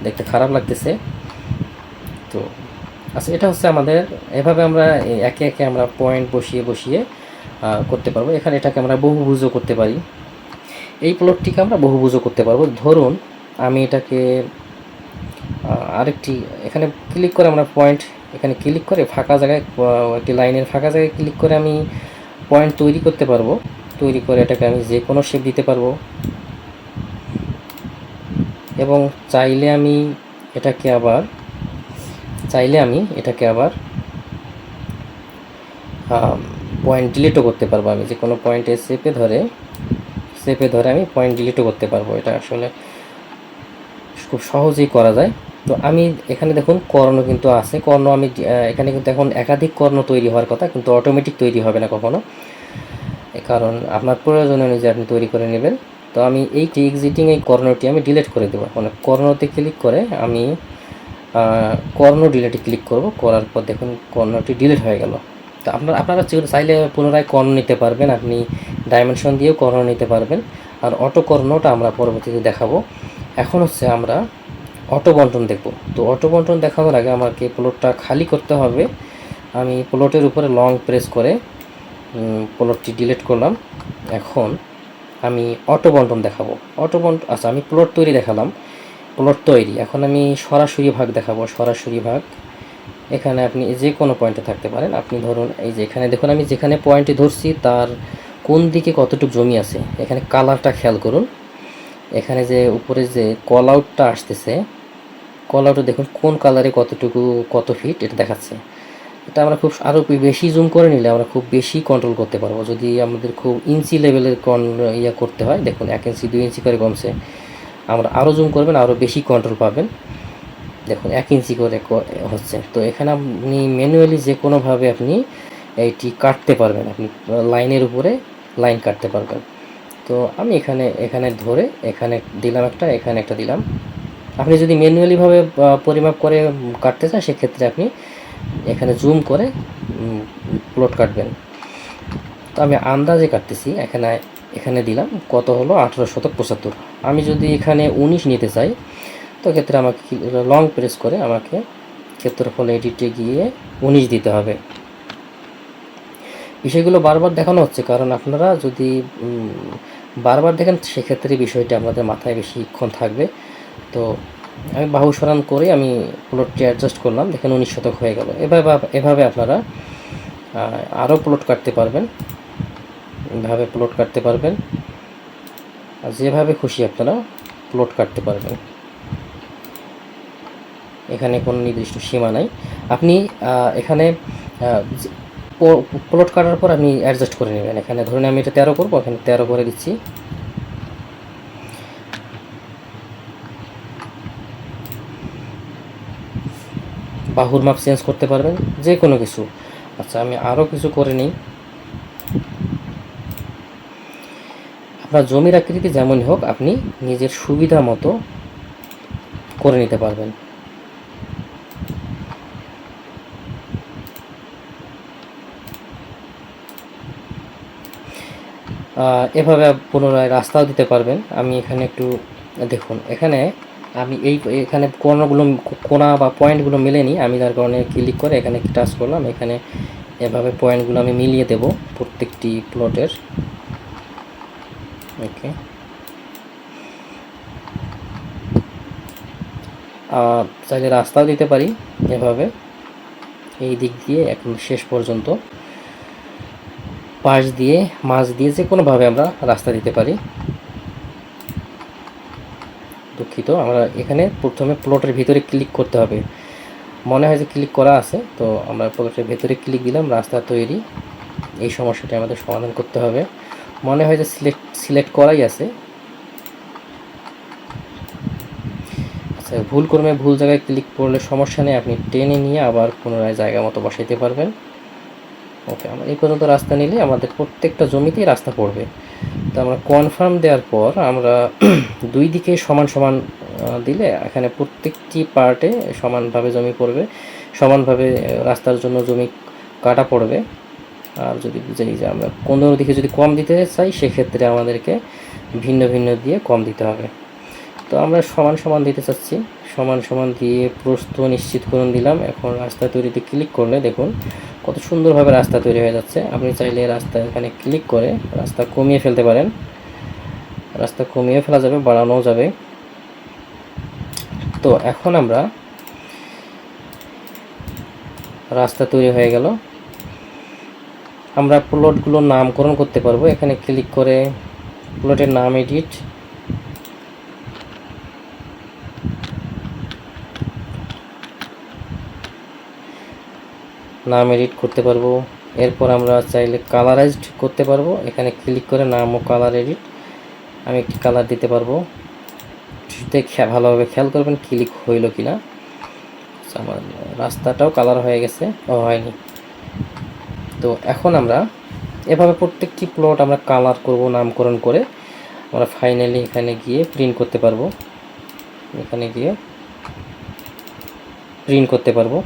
দেখতে খারাপ লাগতেছে। তো আচ্ছা, এটা হচ্ছে আমাদের, এভাবে আমরা একে একে আমরা পয়েন্ট বসিয়ে করতে পারবো। এখানে এটাকে আমরা বহুভুজও করতে পারি, এই প্লটটিকে আমরা বহুভুজও করতে পারবো। ধরুন আমি এটাকে আরেকটি, এখানে ক্লিক করে আমরা পয়েন্ট, এখানে ক্লিক করে ফাঁকা জায়গায়, একটি লাইনের ফাঁকা জায়গায় ক্লিক করে আমি পয়েন্ট তৈরি করতে পারবো। তৈরি করে এটাকে আমি যে কোনো শেপ দিতে পারবো, এবং চাইলে আমি এটাকে আবার পয়েন্ট ডিলিটও করতে পারবো। আমি যে কোনো পয়েন্টে চেপে ধরে আমি পয়েন্ট ডিলিটও করতে পারবো। এটা আসলে খুব সহজেই করা যায়। তো আমি এখানে দেখুন কর্ণ কিন্তু আছে, কর্ণ আমি এখানে কিন্তু এখন একাধিক কর্ণ তৈরি হওয়ার কথা, কিন্তু অটোমেটিক তৈরি হবে না কখনো, কারণ আপনার প্রয়োজন অনুযায়ী আপনি তৈরি করে নেবেন। তো আমি এই এক্সিটিং এই কর্ণটি আমি ডিলিট করে দেবো। মানে কর্ণতে ক্লিক করে আমি কর্ণ ডিলিটে ক্লিক করব, করার পর দেখুন কর্ণটি ডিলিট হয়ে গেল। তো আপনারা চাইলে পুনরায় কর্ণ নিতে পারবেন, আপনি ডাইমেনশন দিয়েও কর্ণ নিতে পারবেন। আর অটো কর্ণটা আমরা পরবর্তীতে দেখাবো। এখন হচ্ছে আমরা অটো বন্টন দেখব। তো অটো বন্টন দেখানোর আগে আমাকে প্লটটা খালি করতে হবে। আমি প্লটের উপরে লং প্রেস করে প্লটটি ডিলিট করলাম। এখন আমি অটো বন্টন দেখাবো। আচ্ছা, আমি প্লট তৈরি দেখালাম, প্লট তৈরি। এখন আমি সরাসরি ভাগ দেখাবো। সরাসরি ভাগ, এখানে আপনি যে কোনো পয়েন্টে থাকতে পারেন। আপনি ধরুন এই যে এখানে দেখুন, আমি যেখানে পয়েন্টে ধরছি তার কোন দিকে কতটুকু জমি আছে, এখানে কালারটা খেয়াল করুন। এখানে যে উপরে যে কল আউটটা আসতেছে, কল আউটে দেখুন কোন কালারে কতটুকু কত ফিট এটা দেখাচ্ছে। এটা আমরা খুব আরও বেশি জুম করে নিলে আমরা খুব বেশি কন্ট্রোল করতে পারবো। যদি আমাদের খুব ইঞ্চি লেভেলের করতে হয়, দেখুন 1 ইঞ্চি 2 ইঞ্চি করে কমছে, আমরা আরও জুম করবেন, আরও বেশি কন্ট্রোল পাবেন। দেখুন 1 ইঞ্চি করে হচ্ছে। তো এখানে আপনি ম্যানুয়ালি যে কোনোভাবে আপনি এইটি কাটতে পারবেন, আপনি লাইনের উপরে লাইন কাটতে পারবেন। তো আমি এখানে ধরে এখানে দিলাম একটা, এখানে একটা দিলাম। আপনি যদি ম্যানুয়ালিভাবে পরিমাপ করে কাটতে চান, সেক্ষেত্রে আপনি এখানে জুম করে প্লট কাটবেন। তো আমি আন্দাজে কাটতেছি, এখানে দিলাম কত হলো 1875। আমি যদি এখানে 19 নিতে চাই, তো ক্ষেত্রে আমাকে লং প্রেস করে আমাকে ক্ষেত্রফল এডিটে গিয়ে 19 দিতে হবে। বিষয়গুলো বারবার দেখানো হচ্ছে, কারণ আপনারা যদি বারবার দেখেন, সেক্ষেত্রে বিষয়টা আমাদের মাথায় বেশিক্ষণ থাকবে। তো আমি বাহু সরান করে আমি প্লটটি অ্যাডজাস্ট করলাম, দেখেন 19 শতক হয়ে গেল। এভাবে আপনারা আরও প্লট কাটতে পারবেন, এভাবে প্লট কাটতে পারবেন, আর যেভাবে খুশি আপনারা প্লট কাটতে পারবেন। এখানে কোনো নির্দিষ্ট সীমা নাই। আপনি এখানে প্লট কাটার পর আপনি অ্যাডজাস্ট করে নেবেন। এখানে ধরুন আমি এটা 13 করবো, এখানে 13 করে দিচ্ছি। বাহুর মাপ চেঞ্জ করতে পারবেন, যে কোনো কিছু। আচ্ছা, আমি আরও কিছু করে নিই। আপনার জমির আকৃতি যেমনই হোক, আপনি নিজের সুবিধা মতো করে নিতে পারবেন। এভাবে পুনরায় রাস্তাও দিতে পারবেন। আমি এখানে একটু দেখুন, এখানে আমি এখানে কোনা বা পয়েন্টগুলো মেলেনি, আমি যার কারণে ক্লিক করে এখানে টাচ করলাম। এখানে এভাবে পয়েন্টগুলো আমি মিলিয়ে দেব প্রত্যেকটি প্লটের। ওকে, চাইলে রাস্তাও দিতে পারি এভাবে, এই দিক দিয়ে এখন শেষ পর্যন্ত পাশ দিয়ে মাঝ দিয়ে যে কোনোভাবে আমরা রাস্তা দিতে পারি। দুঃখিত, আমরা এখানে প্রথমে প্লটের ভিতরে ক্লিক করতে হবে। মনে হয় যে ক্লিক করা আছে, তো আমরা প্লটের ভেতরে ক্লিক দিলাম, রাস্তা তৈরি। এই সমস্যাটি আমাদের সমাধান করতে হবে। মনে হয় যে সিলেক্ট করাই আছে। আচ্ছা, ভুল জায়গায় ক্লিক করলে সমস্যা নেই, আপনি টেনে নিয়ে আবার পুনরায় জায়গা মতো বসাইতে পারবেন। ওকে, আমরা এই পর্যন্ত রাস্তা নিলে আমাদের প্রত্যেকটা জমিতেই রাস্তা পড়বে। তো আমরা কনফার্ম দেওয়ার পর আমরা দুই দিকে সমান সমান দিলে এখানে প্রত্যেকটি পার্টে সমানভাবে জমি পড়বে, সমানভাবে রাস্তার জন্য জমি কাটা পড়বে। আর যদি বুঝাই যে আমরা কোনো দিকে যদি কম দিতে চাই, সেক্ষেত্রে আমাদেরকে ভিন্ন ভিন্ন দিয়ে কম দিতে হবে। তো আমরা সমান সমান দিতে চাচ্ছি, সমান সমান দিয়ে প্রস্থ নিশ্চিতকরণ দিলাম। এখন রাস্তা তৈরিতে ক্লিক করলে দেখুন কত সুন্দরভাবে রাস্তা তৈরি হয়ে যাচ্ছে। আপনি চাইলে রাস্তা এখানে ক্লিক করে রাস্তা কমিয়ে ফেলতে পারেন, রাস্তা কমিয়ে ফেলা যাবে, বাড়ানোও যাবে। তো এখন আমরা রাস্তা তৈরি হয়ে গেল, আমরা প্লটগুলোর নামকরণ করতে পারবো। এখানে ক্লিক করে প্লটের নাম এডিট, করতে পারবো। এরপর আমরা চাইলে কালারাইজড করতে পারবো। এখানে ক্লিক করে নাম ও কালার এডিট, আমি একটি কালার দিতে পারবো। ভালোভাবে খেয়াল করবেন ক্লিক হইল কিনা। আমার রাস্তাটাও কালার হয়ে গেছে, হয়নি। তো এখন আমরা এভাবে প্রত্যেকটি প্লট আমরা কালার করব, নামকরণ করে আমরা ফাইনালি এখানে গিয়ে প্রিন্ট করতে পারবো। এখানে গিয়ে প্রিন্ট করতে পারবো।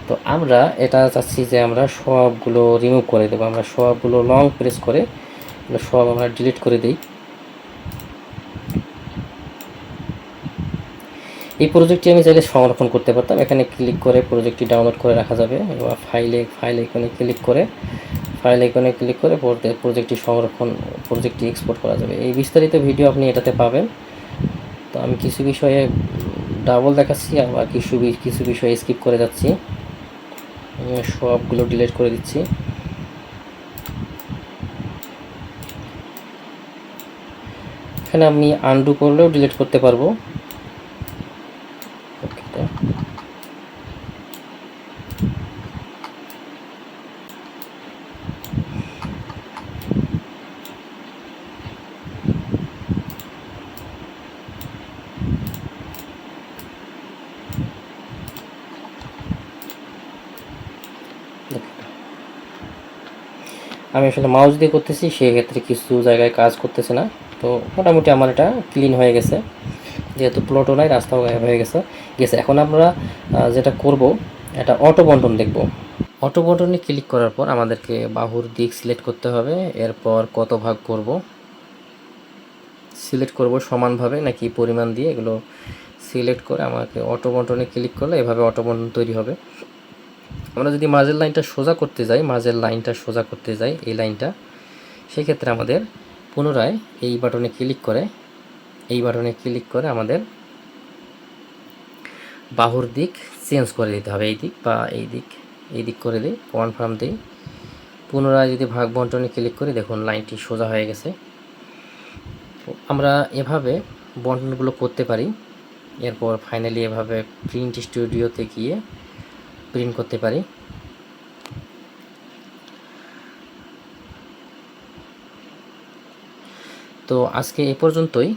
তো আমরা এটা চাচ্ছি যে আমরা সবগুলো রিমুভ করে দেবো। আমরা সবগুলো লং প্রেস করে সব আমরা ডিলিট করে দিই। এই প্রজেক্টটি আমি চাইলে সংরক্ষণ করতে পারতাম। এখানে ক্লিক করে প্রজেক্টটি ডাউনলোড করে রাখা যাবে, বা ফাইল আইকনে ক্লিক করে প্রজেক্টটি এক্সপোর্ট করা যাবে। এই বিস্তারিত ভিডিও আপনি এটাতে পাবেন। তো আমি কিছু বিষয়ে ডাবল দেখাচ্ছি, আবার কিছু বিষয়ে স্কিপ করে যাচ্ছি। সবগুলো ডিলিট করে দিচ্ছি। এখানে আমি আনডু করলেও ডিলিট করতে পারবো। আমি আসলে মাউস দিয়ে করতেছি, সেক্ষেত্রে কিছু জায়গায় কাজ করতেছে না। তো মোটামুটি আমার এটা ক্লিন হয়ে গেছে, যেহেতু প্লটও নাই, রাস্তাও গায়েব হয়ে গেছে। এখন আমরা যেটা করব, এটা অটো বন্টন দেখব। অটো বন্টনে ক্লিক করার পর আমাদেরকে বাহুর দিক সিলেক্ট করতে হবে। এরপর কত ভাগ করব সিলেক্ট করব, সমানভাবে নাকি পরিমাণ দিয়ে, এগুলো সিলেক্ট করে আমাকে অটো বন্টনে ক্লিক করলে এভাবে অটো বন্টন তৈরি হবে। আমরা যদি মাঝের লাইনটা সোজা করতে যাই, এই লাইনটা, সেক্ষেত্রে আমাদের পুনরায় এই বাটনে ক্লিক করে আমাদের বাহুর দিক চেঞ্জ করে দিতে হবে, এই দিক বা এই দিক করে দিই, কনফার্ম দিই। পুনরায় যদি ভাগ বন্টনে ক্লিক করি, দেখুন লাইনটি সোজা হয়ে গেছে। আমরা এভাবে বন্টনগুলো করতে পারি। এরপর ফাইনালি এভাবে প্রিন্ট স্টুডিওতে গিয়ে প্রিন্ট করতে পারি। তো আজকে এ পর্যন্তই।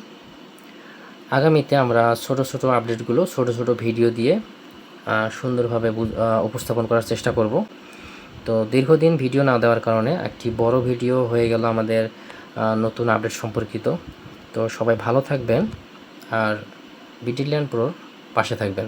আগামীতে আমরা ছোট ছোট আপডেটগুলো ছোট ছোট ভিডিও দিয়ে সুন্দরভাবে উপস্থাপন করার চেষ্টা করব। তো দীর্ঘদিন ভিডিও না দেওয়ার কারণে একটি বড় ভিডিও হয়ে গেল আমাদের নতুন আপডেট সম্পর্কিত। তো সবাই ভালো থাকবেন আর বিডি ল্যান্ড প্রোর পাশে থাকবেন।